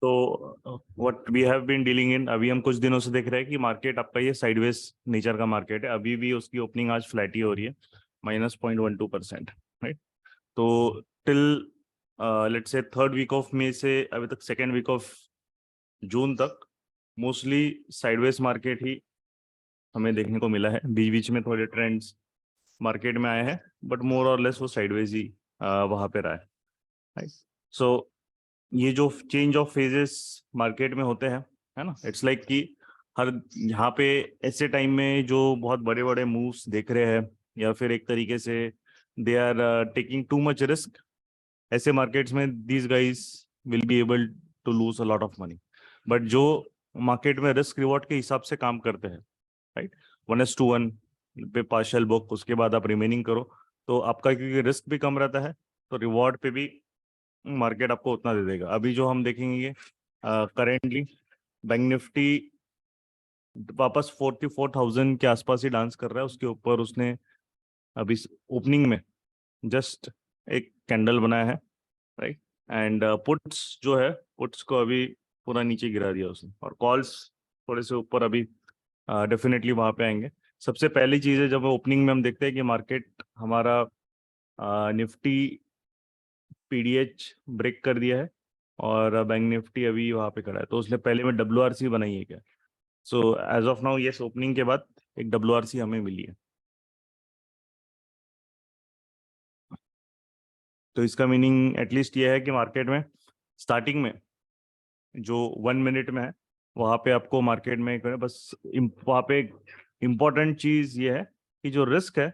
तो what we have been dealing in, अभी हम कुछ दिनों से देख रहे हैं कि मार्केट आपका ये साइडवेज नेचर का मार्केट है। अभी भी उसकी ओपनिंग आज फ्लैट ही हो रही है, -0.12%, राइट। तो till let's say third week of May से अभी तक सेकेंड वीक ऑफ जून तक मोस्टली साइडवेज मार्केट ही हमें देखने को मिला है। बीच बीच में थोड़े ट्रेंड्स मार्केट में आए हैं, बट मोर और लेस वो साइडवेज ही वहाँ पे रहा है, राइट। सो ये जो चेंज ऑफ फेजेस मार्केट में होते हैं, है ना, इट्स लाइक कि हर यहाँ पे ऐसे टाइम में जो बहुत बड़े बड़े मूव्स देख रहे हैं या फिर एक तरीके से they are taking too much risk, ऐसे मार्केट्स में these guys will be able to lose a lot of money. But जो मार्केट में रिस्क रिवॉर्ड के हिसाब से काम करते हैं, राइट, 1:1 पे पार्शियल बुक, उसके बाद आप रिमेनिंग करो, तो आपका क्योंकि रिस्क भी कम रहता है तो रिवॉर्ड पे भी मार्केट आपको उतना दे देगा। अभी जो हम देखेंगे करेंटली बैंक निफ्टी वापस 44,000 के आसपास ही डांस कर रहा है। उसके ऊपर उसने अभी ओपनिंग में जस्ट एक कैंडल बनाया है, राइट। एंड पुट्स जो है, पुट्स को अभी पूरा नीचे गिरा दिया उसने, और कॉल्स थोड़े से ऊपर अभी डेफिनेटली वहां पे आएंगे। सबसे पहली चीज़ है, जब ओपनिंग में हम देखते हैं कि मार्केट हमारा निफ्टी पीडीएच ब्रेक कर दिया है और बैंक निफ्टी अभी वहां पे खड़ा है, तो उसने पहले में WRC बनाई है क्या? So as of now yes, opening के बाद एक WRC हमें मिली है। तो इसका मीनिंग एटलीस्ट ये है कि मार्केट में स्टार्टिंग में जो 1 मिनट में है वहां पे आपको मार्केट में बस वहां पे इम्पोर्टेंट चीज ये है कि जो रिस्क है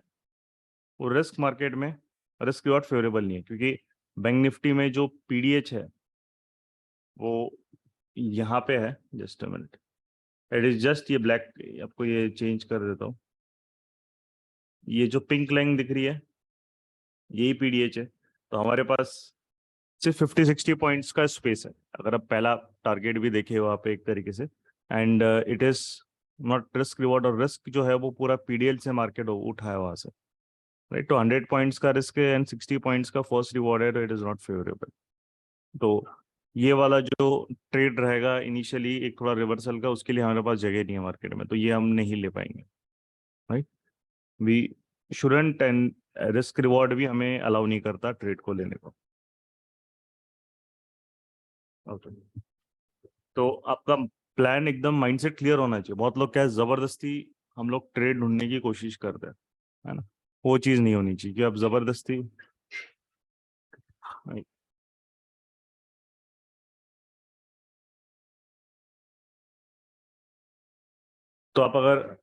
वो रिस्क मार्केट में रिस्क रिवॉर्ड फेवरेबल नहीं है, क्योंकि बैंक निफ्टी में जो पीडीएच है वो यहाँ पे है। Just a minute, it is just ये ब्लैक, आपको ये चेंज कर देता हूँ। ये जो पिंक लाइन दिख रही है यही पीडीएच है। तो हमारे पास सिर्फ 50-60 पॉइंट्स का स्पेस है, अगर आप पहला टारगेट भी देखे वहाँ पे एक तरीके से। And it is not risk reward, और रिस्क जो है वो पूरा पीडीएल से मार्केट उठा है वहाँ से, राइट। तो 100 पॉइंट्स का रिस्क है एंड 60 पॉइंट्स का फर्स्ट रिवॉर्ड है, तो इट इज नॉट फेवरेबल। तो ये वाला जो ट्रेड रहेगा इनिशियली एक थोड़ा रिवर्सल का, उसके लिए हमारे पास जगह नहीं है मार्केट में, तो ये हम नहीं ले पाएंगे, right. We shouldn't, and risk reward भी हमें अलाउ नहीं करता ट्रेड को लेने को। ओके, तो आपका प्लान एकदम माइंडसेट क्लियर होना चाहिए। बहुत लोग क्या है, जबरदस्ती हम लोग ट्रेड ढूंढने की कोशिश करते हैं, है ना, वो चीज़ नहीं होनी चाहिए कि आप जबरदस्ती। तो आप अगर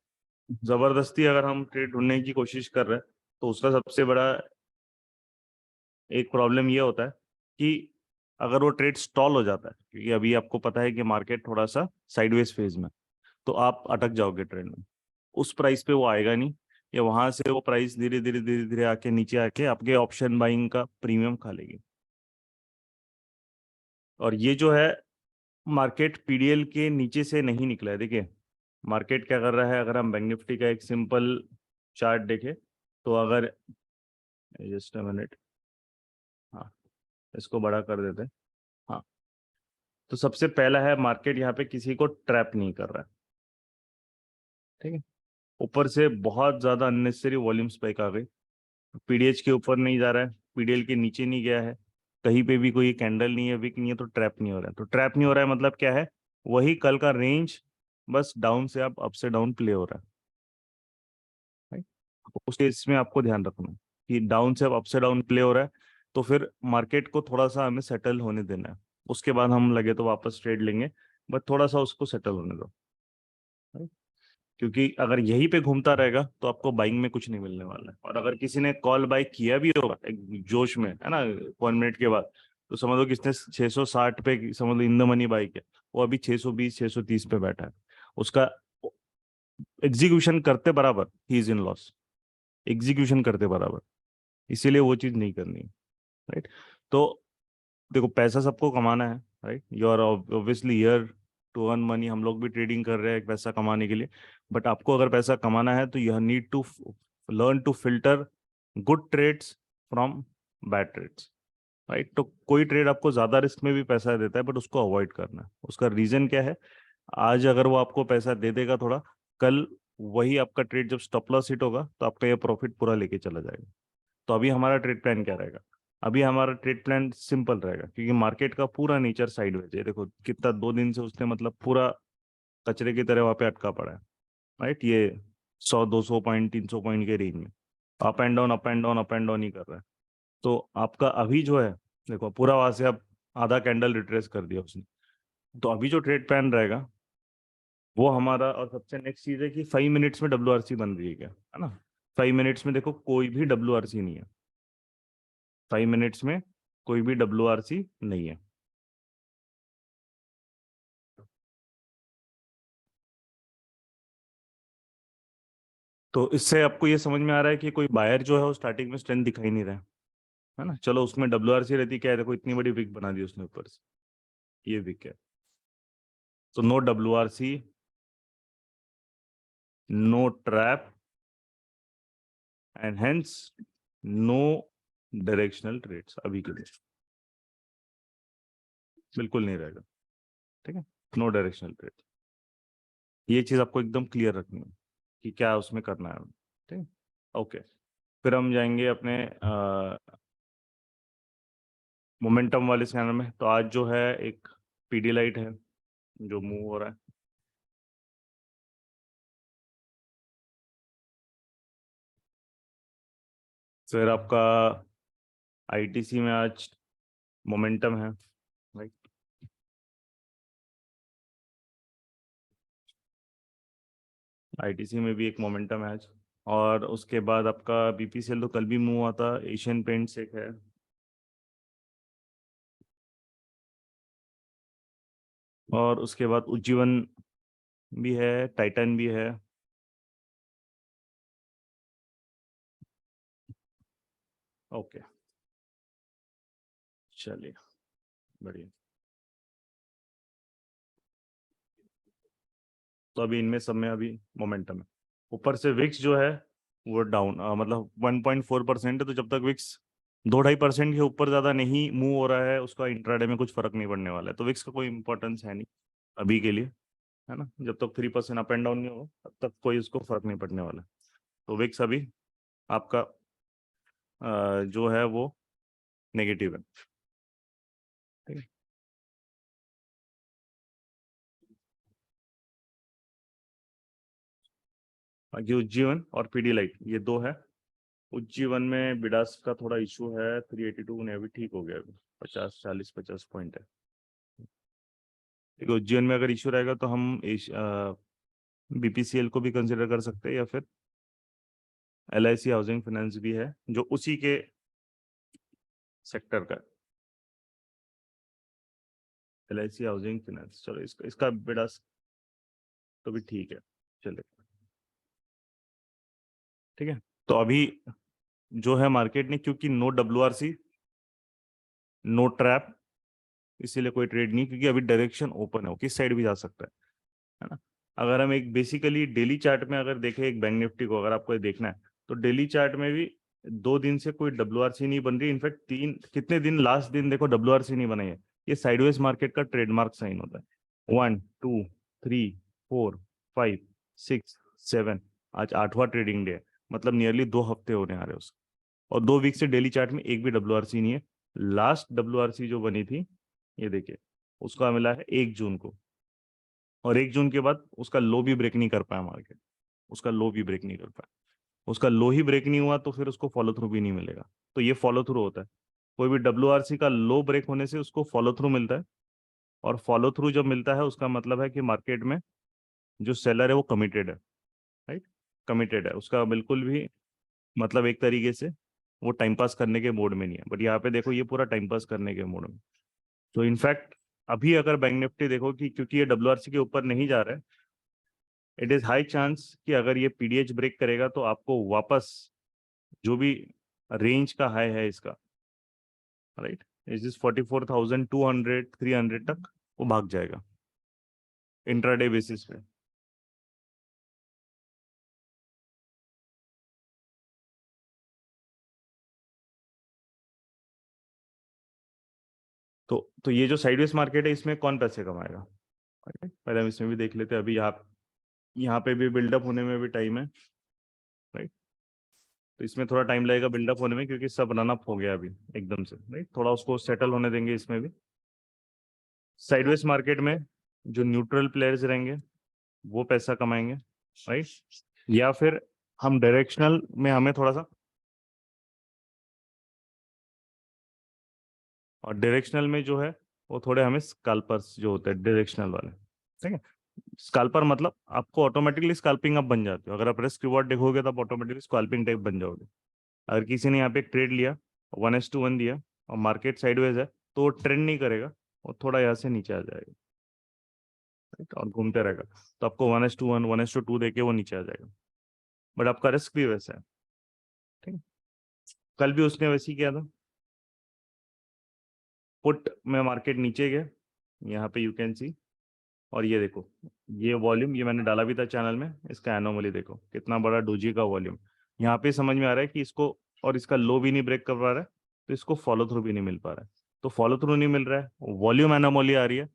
जबरदस्ती अगर हम ट्रेड ढूंढने की कोशिश कर रहे हैं तो उसका सबसे बड़ा एक प्रॉब्लम ये होता है कि अगर वो ट्रेड स्टॉल हो जाता है, क्योंकि अभी आपको पता है कि मार्केट थोड़ा सा साइडवेज फेज में, तो आप अटक जाओगे ट्रेड में। उस प्राइस पे वो आएगा नहीं, या वहां से वो प्राइस धीरे धीरे धीरे धीरे आके नीचे आके आपके ऑप्शन बाइंग का प्रीमियम खा लेगी। और ये जो है मार्केट पीडीएल के नीचे से नहीं निकला है। देखिए मार्केट क्या कर रहा है, अगर हम बैंक निफ्टी का एक सिंपल चार्ट देखें तो अगर जस्ट अ मिनट, हाँ, इसको बड़ा कर देते हैं। हाँ, तो सबसे पहला है मार्केट यहाँ पे किसी को ट्रैप नहीं कर रहा है, ठीक है। ऊपर से बहुत ज्यादा अननेसेसरी वॉल्यूम स्पाइक आ गई, पीडीएच के ऊपर नहीं जा रहा है, पीडीएल के नीचे नहीं गया है, कहीं पे भी कोई कैंडल नहीं है, विक नहीं है, तो ट्रैप नहीं हो रहा है। तो ट्रैप नहीं हो रहा है मतलब क्या है, वही कल का रेंज, बस डाउन से अप से डाउन प्ले हो रहा है, राइट। उस केस में आपको ध्यान रखना है कि डाउन से अप से डाउन प्ले हो रहा है, तो फिर मार्केट को थोड़ा सा हमें सेटल होने देना है, उसके बाद हम लगे तो वापस ट्रेड लेंगे, बट थोड़ा सा उसको सेटल होने दो, right? क्योंकि अगर यहीं पे घूमता रहेगा तो आपको बाइंग में कुछ नहीं मिलने वाला है। और अगर किसी ने कॉल बाई किया भी होगा एक जोश में, है ना, 1 मिनट के बाद, तो समझ लो किसने 660 पे समझ लो इन द मनी बाई किया, वो अभी 620 630 पे बैठा है, उसका एग्जीक्यूशन करते बराबर he is in loss, execution करते बराबर। इसीलिए वो चीज नहीं करनी है, राइट। तो देखो पैसा सबको कमाना है, right, you are obviously here to earn money, हम लोग भी ट्रेडिंग कर रहे हैं पैसा कमाने के लिए। बट आपको अगर पैसा कमाना है तो you need to learn to filter good trades from bad trades. Right. तो कोई ट्रेड आपको ज्यादा रिस्क में भी पैसा देता है, बट उसको अवॉइड करना है। उसका रीजन क्या है? आज अगर वो आपको पैसा दे देगा थोड़ा, कल वही आपका ट्रेड जब स्टॉप लॉस हिट होगा तो आपका ये प्रॉफिट पूरा लेके चला जाएगा। तो अभी हमारा ट्रेड प्लान क्या रहेगा? अभी हमारा ट्रेड प्लान सिंपल रहेगा, क्योंकि मार्केट का पूरा नेचर साइडवेज है। देखो कितना 2 दिन से उसने मतलब पूरा कचरे की तरह वहां पे अटका पड़ा है। राइट, ये 100 200 पॉइंट 300 पॉइंट के रेंज में up and down up and down up and down ही कर रहा है। तो आपका अभी जो है, देखो पूरा वहां से अब आधा कैंडल रिट्रेस कर दिया उसने। तो अभी जो ट्रेड प्लान रहेगा वो हमारा, और सबसे नेक्स्ट चीज है कि 5 मिनट्स में डब्ल्यू बन रही है क्या, है ना? 5 मिनट्स में देखो कोई भी डब्ल्यू नहीं है। 5 मिनट्स में कोई भी डब्ल्यू नहीं है। तो इससे आपको ये समझ में आ रहा है कि कोई बायर जो है वो स्टार्टिंग में स्ट्रेंथ दिखाई नहीं रहा है ना? चलो उसमें डब्ल्यू रहती, क्या है, देखो इतनी बड़ी विक बना दी उसने ऊपर से, ये विक है। तो no W, no trap, and hence no directional trades अभी के लिए, बिल्कुल नहीं रहेगा। ठीक है, नो डायरेक्शनल ट्रेड। ये चीज आपको एकदम क्लियर रखनी है कि क्या उसमें करना है। ठीक है, ओके। फिर हम जाएंगे अपने मोमेंटम वाले स्कैनर में। तो आज जो है एक पीडी लाइट है जो मूव हो रहा है। फिर आपका आईटीसी में आज मोमेंटम है, राइट। आईटीसी में भी एक मोमेंटम है आज। और उसके बाद आपका बीपीसीएल तो कल भी मूव हुआ था, एशियन पेंट्स एक है। और उसके बाद उज्जीवन भी है, टाइटन भी है। ओके, चलिए, बढ़िया। तो अभी इनमें सब में अभी मोमेंटम है। ऊपर से विक्स जो है वो डाउन, मतलब 1.4% है। तो जब तक विक्स 2-2.5% के ऊपर ज्यादा नहीं मूव हो रहा है, उसका इंट्राडे में कुछ फर्क नहीं पड़ने वाला है। तो विक्स का कोई इंपॉर्टेंस है नहीं अभी के लिए, है ना? जब तक 3% अप एंड डाउन नहीं हो तब तक कोई उसको फर्क नहीं पड़ने वाला है। तो विक्स अभी आपका जो है वो नेगेटिव है। ठीक है। बाकी उज्जीवन और पीडी लाइट ये दो है। उज्जीवन में बिडास का थोड़ा इशू है, 382 ने अभी ठीक हो गया अभी, 50 40 50 पॉइंट है। देखो उज्जैन में अगर इशू रहेगा तो हम बीपीसीएल को भी कंसिडर कर सकते हैं, या फिर एलआईसी हाउसिंग फाइनेंस भी है जो उसी के सेक्टर का। एलआईसी हाउसिंग फाइनेंस, चलो इसका इसका बेड़ा तो भी ठीक है, चले। ठीक है। तो अभी जो है मार्केट ने, क्योंकि नो डब्ल्यू नो ट्रैप, इसीलिए कोई ट्रेड नहीं, क्योंकि अभी डायरेक्शन ओपन है, वो किस साइड भी जा सकता है ना? अगर हम एक बेसिकली डेली चार्ट में अगर देखें एक बैंक निफ्टी को, अगर आपको ये देखना है, तो डेली चार्ट में भी 2 दिन से कोई डब्ल्यू नहीं बन रही। इनफैक्ट तीन कितने दिन, लास्ट दिन देखो डब्ल्यू नहीं बनाई है। ये साइडवेज मार्केट का ट्रेडमार्क साइन होता है। 1 2 3 4 5 6 7, आज 8वां ट्रेडिंग डे है। मतलब नियरली 2 हफ्ते होने आ रहे हैं उसके। और 2 वीक से डेली चार्ट में एक भी डब्ल्यू नहीं है। लास्ट डब्ल्यू जो बनी थी, ये देखिए, उसका मिला है 1 जून को। और 1 जून के बाद उसका लो भी ब्रेक नहीं कर पाया मार्केट। उसका लो भी ब्रेक नहीं कर पाया। उसका लो ही ब्रेक नहीं हुआ तो फिर उसको फॉलो थ्रू भी नहीं मिलेगा। तो ये फॉलो थ्रू होता है। कोई भी डब्ल्यू का लो ब्रेक होने से उसको फॉलो थ्रू मिलता है। और फॉलो थ्रू जब मिलता है उसका मतलब है कि मार्केट में जो सेलर है वो कमिटेड है। राइट, कमिटेड है उसका बिल्कुल भी, मतलब एक तरीके से वो टाइम पास करने के मोड में नहीं है। बट यहाँ पे देखो ये पूरा टाइम पास करने के मोड में। तो इनफैक्ट अभी अगर बैंक निफ्टी देखो कि क्योंकि ये डब्ल्यू के ऊपर नहीं जा रहा है, इट इज हाई चांस कि अगर ये पीडीएच ब्रेक करेगा तो आपको वापस जो भी रेंज का हाई है इसका, राइट, इज इज 44,200 300 तक वो भाग जाएगा इंट्राडे बेसिस पे। तो ये जो साइडवेज मार्केट है इसमें कौन पैसे कमाएगा? पहले हम इसमें भी देख लेते हैं। अभी यहाँ पे भी बिल्डअप होने में भी टाइम है, राइट। तो इसमें थोड़ा टाइम लगेगा बिल्डअप होने में, क्योंकि सब रन अप हो गया अभी एकदम से, राइट। थोड़ा उसको सेटल होने देंगे इसमें भी। साइडवेज मार्केट में जो न्यूट्रल प्लेयर्स रहेंगे वो पैसा कमाएंगे, राइट। या फिर हम डायरेक्शनल में हमें थोड़ा सा, और डायरेक्शनल में जो है वो थोड़े हमें स्कैल्पर्स जो होते हैं डायरेक्शनल वाले, ठीक है। स्कैल्पर मतलब आपको ऑटोमेटिकली स्कैल्पिंग आप बन जाते हो। अगर आप रिस्क रिवॉर्ड देखोगे तो आप ऑटोमेटिकली स्कैल्पिंग टाइप बन जाओगे। अगर किसी ने यहाँ पे एक ट्रेड लिया, 1:1 दिया, और मार्केट साइडवेज है, तो वो ट्रेंड नहीं करेगा, वो थोड़ा यहाँ से नीचे आ जाएगा, right? और घूमते रहेगा। तो आपको 1:1 1:2 देके वो नीचे आ जाएगा, बट आपका रिस्क भी वैसा है, ठीक है। कल भी उसने वैसे ही किया था। पुट में मार्केट नीचे गया, यहाँ पे यू कैन सी, और ये देखो, ये वॉल्यूम ये मैंने डाला भी था चैनल में, इसका एनोमली देखो कितना बड़ा डोजी का वॉल्यूम। यहाँ पे समझ में आ रहा है कि इसको, और इसका लो भी नहीं ब्रेक कर पा रहा है, तो इसको फॉलो थ्रू भी नहीं मिल पा रहा है। तो फॉलो थ्रू नहीं मिल रहा है, वॉल्यूम एनोमली आ रही है,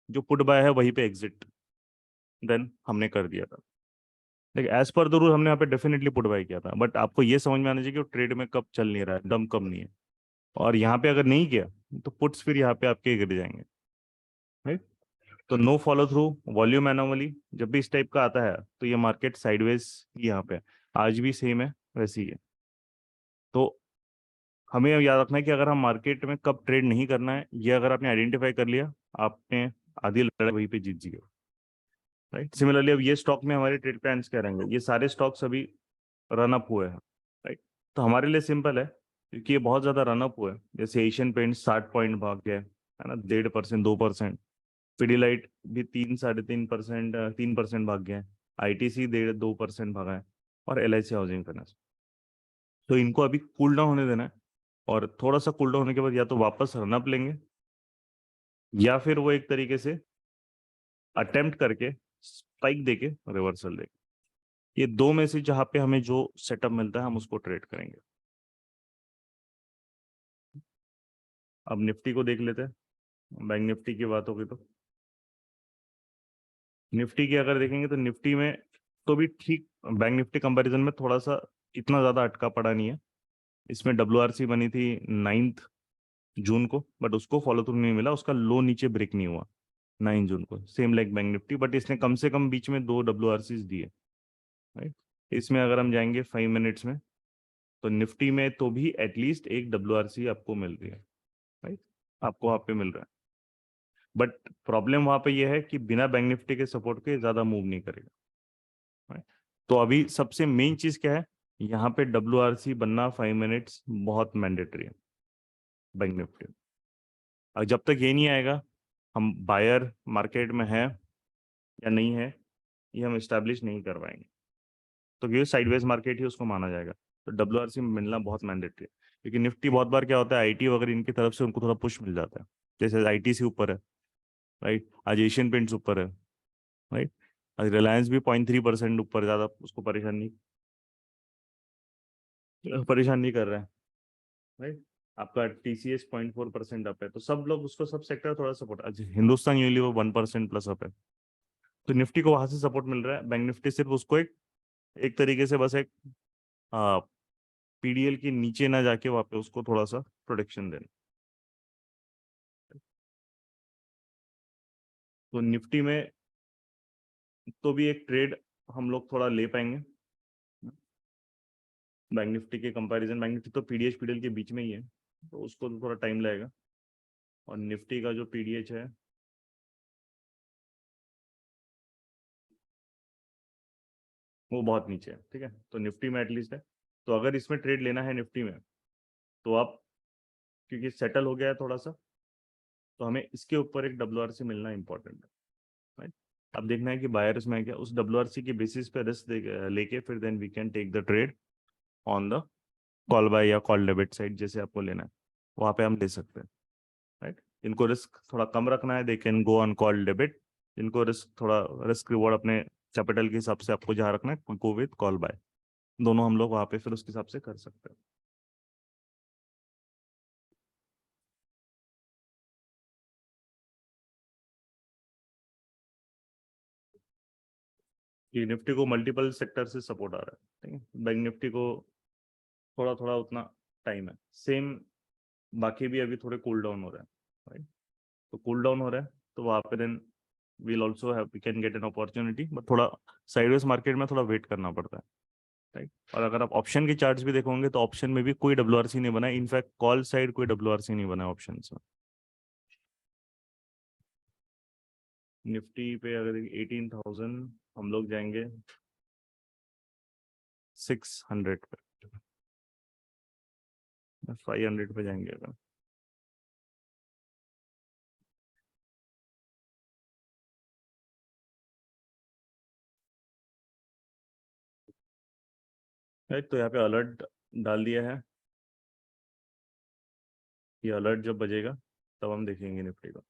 जो पुट बाय है वहीं पे एग्जिट देन हमने कर दिया था। देखिए एज पर द रूल हमने यहाँ पे डेफिनेटली पुट बाय किया था, बट आपको ये समझ में आना चाहिए कि वो ट्रेड में कब चल नहीं रहा है, दम कब नहीं है। और यहाँ पे अगर नहीं किया तो पुट्स फिर यहाँ पे आपके गिर जाएंगे, राइट। तो no follow through, volume anomaly, जब भी इस टाइप का आता है तो ये मार्केट साइडवेज यहाँ पे है। आज भी सेम है, वैसी ही है। तो हमें याद रखना है कि अगर हम मार्केट में कब ट्रेड नहीं करना है, ये अगर आपने आइडेंटिफाई कर लिया, आपने आधी लड़ाई वहीं पे जीत जी, राइट। सिमिलरली अब ये स्टॉक में हमारे ट्रेड प्लान्स क्या रहेंगे? ये सारे स्टॉक्स अभी रन अप हुए हैं, राइट। तो हमारे लिए सिंपल है, क्योंकि ये बहुत ज्यादा रन अप हुए हैं। जैसे एशियन पेंट 60 पॉइंट भाग गया है ना, 1.5% 2%। पिडीलाइट भी 3 साढ़े 3%, 3% भाग गया है। आईटीसी 1.5 2% भागा है, और एलआईसी हाउसिंग फाइनेंस। तो इनको अभी कूल डाउन होने देना है, और थोड़ा सा कूल डाउन होने के बाद या तो वापस रन अप लेंगे, या फिर वो एक तरीके से अटेम्प्ट करके स्पाइक देके रिवर्सल देंगे। ये दो में से जहां पे हमें जो सेटअप मिलता है हम उसको ट्रेड करेंगे। अब निफ्टी को देख लेते हैं। बैंक निफ्टी की बात होगी तो निफ्टी की अगर देखेंगे तो निफ्टी में तो भी ठीक, बैंक निफ्टी कंपैरिजन में थोड़ा सा इतना ज्यादा अटका पड़ा नहीं है। इसमें डब्ल्यू बनी थी 9 जून को, बट उसको फॉलो थ्रू नहीं मिला, उसका लो नीचे ब्रेक नहीं हुआ 9 जून को, same like bank Nifty. But इसने कम से कम बीच में 2 WRCs दिए, राइट। इसमें अगर हम जाएंगे 5 मिनट्स में, तो निफ्टी में तो भी एटलीस्ट एक WRC आपको मिल रही है, राइट। आपको वहां पे मिल रहा है, बट प्रॉब्लम वहां पे यह है कि बिना बैंक निफ्टी के सपोर्ट के ज्यादा मूव नहीं करेगा, right? तो अभी सबसे मेन चीज क्या है, यहाँ पे WRC बनना 5 मिनट्स बहुत मैंडेटरी है बैंक निफ्टी। और जब तक ये नहीं आएगा, हम बायर मार्केट में है या नहीं है, ये हम इस्टेब्लिश नहीं कर पाएंगे। तो ये साइडवेज मार्केट ही उसको माना जाएगा। तो WRC मिलना बहुत मैंडेटरी है, क्योंकि निफ्टी बहुत बार क्या होता है, आईटी वगैरह इनकी तरफ से उनको थोड़ा पुश मिल जाता है। जैसे आईटीसी ऊपर है, राइट। आज एशियन पेंट्स ऊपर है, राइट। आज रिलायंस भी 0.3% ऊपर, ज्यादा उसको परेशान नहीं कर रहा है, राइट। आपका TCS 0.4% अप है, तो सब लोग उसको, सब सेक्टर थोड़ा सपोर्ट। आज हिंदुस्तान यूनिलीवर 1% प्लस अप है। तो निफ्टी को वहां से सपोर्ट मिल रहा है, बैंक निफ्टी सिर्फ उसको एक एक तरीके से बस एक PDL के नीचे ना जाके वहां पे उसको थोड़ा सा प्रोटेक्शन देना। तो निफ्टी में तो भी एक ट्रेड हम लोग थोड़ा ले पाएंगे बैंक निफ्टी के कंपैरिजन। बैंक निफ्टी तो PDH PDL के बीच में ही है, तो उसको तो थोड़ा टाइम लगेगा। और निफ्टी का जो PDH है वो बहुत नीचे है, ठीक है। तो निफ्टी में एटलीस्ट है। तो अगर इसमें ट्रेड लेना है निफ्टी में, तो आप, क्योंकि सेटल हो गया है थोड़ा सा, तो हमें इसके ऊपर एक WRC मिलना इंपॉर्टेंट है, राइट। अब देखना है कि बायर्स में क्या, उस WRC के बेसिस पे रिस्क लेके फिर then we can take the trade on the call buy या कॉल डेबिट साइड, जैसे आपको लेना है वहां पे हम ले सकते हैं, राइट। इनको रिस्क थोड़ा कम रखना है, they can go on call debit. इनको रिस्क थोड़ा, रिस्क रिवॉर्ड अपने कैपिटल के हिसाब से आपको जहाँ रखना है, गो विद कॉल बाय। दोनों हम लोग वहां पे फिर उसके हिसाब से कर सकते हैं। कि निफ्टी को मल्टीपल सेक्टर से सपोर्ट आ रहा है, ठीक है। बैंक निफ्टी को थोड़ा थोड़ा उतना टाइम है, सेम बाकी भी अभी थोड़े कूल डाउन हो रहे हैं, राइट। तो कूल डाउन हो रहा है तो वहाँ पे then we'll also have we can get an opportunity, but थोड़ा साइडवेज मार्केट में थोड़ा वेट करना पड़ता है, राइट। और अगर आप ऑप्शन के चार्ट्स भी देखोगे तो ऑप्शन में भी कोई डब्ल्यूआरसी नहीं बना, इनफैक्ट कॉल साइड कोई डब्ल्यूआरसी नहीं बना ऑप्शन में। निफ्टी पे अगर 18,000 हम लोग जाएंगे 600 पे, 500 पे जाएंगे अगर। राइट, तो यहाँ पे अलर्ट डाल दिया है, ये अलर्ट जब बजेगा तब हम देखेंगे निफ्टी को।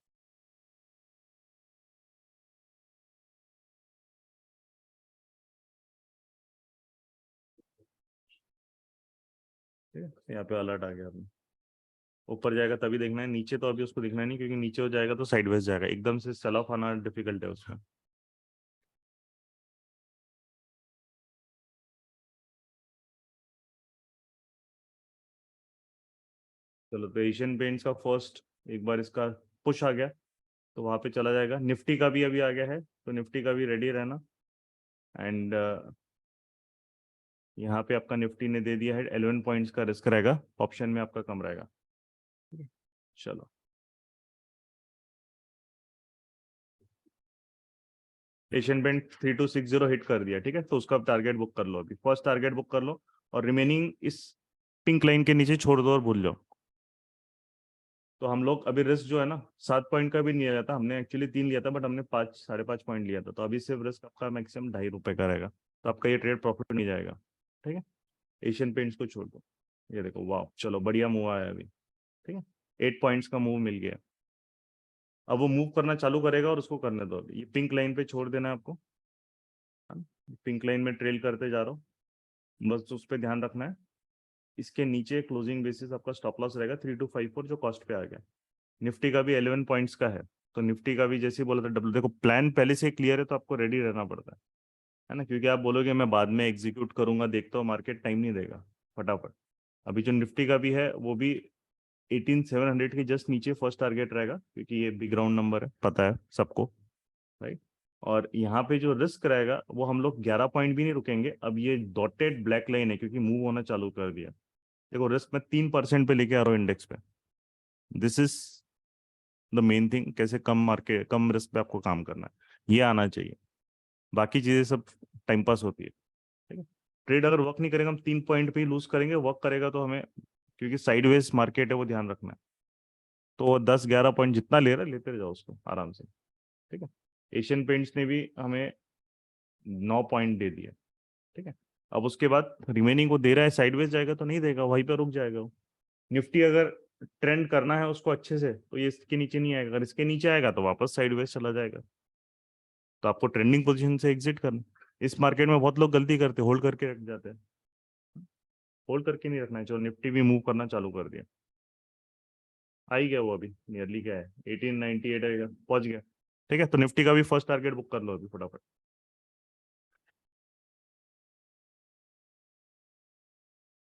ठीक है, यहाँ पे अलर्ट आ गया अपने, ऊपर जाएगा तभी देखना है, नीचे तो अभी उसको दिखना नहीं, क्योंकि नीचे हो जाएगा तो साइडवेज जाएगा, एकदम से सेल ऑफ आना डिफिकल्ट है उसमें। चलो, तो एशियन पेंट्स का फर्स्ट एक बार इसका पुश आ गया तो वहां पे चला जाएगा। निफ्टी का भी अभी आ गया है तो निफ्टी का भी रेडी रहना। एंड यहाँ पे आपका निफ्टी ने दे दिया है 11 पॉइंट्स का रिस्क रहेगा, ऑप्शन में आपका कम रहेगा। चलो, एशियन पेंट 3260 हिट कर दिया, ठीक है। तो उसका टारगेट बुक कर लो, अभी फर्स्ट टारगेट बुक कर लो और रिमेनिंग इस पिंक लाइन के नीचे छोड़ दो और भूल जाओ। तो हम लोग अभी रिस्क जो है ना 7 पॉइंट का भी नहीं लिया था हमने, एक्चुअली 3 लिया था, बट हमने 5 साढ़े 5 पॉइंट लिया था, तो अभी सिर्फ रिस्क आपका मैक्सिमम ₹2.5 का रहेगा, तो आपका ये ट्रेड प्रॉफिट नहीं जाएगा, ठीक है। एशियन पेंट्स को छोड़ दो, ये देखो, वाह, चलो बढ़िया मूव आया अभी, ठीक है। 8 पॉइंट्स का मूव मिल गया। अब वो मूव करना चालू करेगा और उसको करने दो, अभी ये पिंक लाइन पे छोड़ देना है आपको, है ना? पिंक लाइन में ट्रेल करते जा रहा हूँ, बस उस पर ध्यान रखना है। इसके नीचे क्लोजिंग बेसिस आपका स्टॉप लॉस रहेगा 3254 जो कॉस्ट पे आ गया। निफ्टी का भी 11 पॉइंट्स का है, तो निफ्टी का भी जैसे ही बोला था डब्ल्यू, देखो प्लान पहले से क्लियर है तो आपको रेडी रहना पड़ता है ना, क्योंकि आप बोलोगे मैं बाद में एग्जीक्यूट करूंगा, देखता हूँ मार्केट टाइम नहीं देगा फटाफट। अभी जो निफ्टी का भी है वो भी 18700 के जस्ट नीचे फर्स्ट टारगेट रहेगा, क्योंकि ये बिग राउंड नंबर है, पता है सबको, राइट। और यहाँ पे जो रिस्क रहेगा वो हम लोग 11 पॉइंट भी नहीं रुकेंगे, अब ये डॉटेड ब्लैक लाइन है क्योंकि मूव होना चालू कर दिया। देखो, रिस्क में 3% पे लेके आ रहा हूँ इंडेक्स पे, this is the main thing, कैसे कम मार्केट कम रिस्क पे आपको काम करना है, ये आना चाहिए। बाकी चीजें सब टाइम पास होती है, ठीक है। ट्रेड अगर वर्क नहीं करेगा, हम 3 पॉइंट पे ही लूज करेंगे, वर्क करेगा तो हमें, क्योंकि साइडवेज मार्केट है वो ध्यान रखना है, तो 10-11 पॉइंट जितना ले रहा है लेते जाओ उसको आराम से, ठीक है। एशियन पेंट्स ने भी हमें 9 पॉइंट दे दिया, ठीक है। अब उसके बाद रिमेनिंग को दे रहा है, साइडवेज जाएगा तो नहीं देगा, वहीं पर रुक जाएगा वो। निफ्टी अगर ट्रेंड करना है उसको अच्छे से तो ये इसके नीचे नहीं आएगा, अगर इसके नीचे आएगा तो वापस साइडवेज चला जाएगा, तो आपको ट्रेंडिंग पोजीशन से एग्जिट करना। इस मार्केट में बहुत लोग गलती करते हैं, होल्ड करके रख जाते हैं, होल्ड करके नहीं रखना है। चलो, निफ्टी भी मूव करना चालू कर दिया, आ ही गया वो, अभी नियरली क्या है 1898 है, पहुंच गया, ठीक है। तो निफ्टी का भी फर्स्ट टारगेट बुक कर लो अभी फटाफट।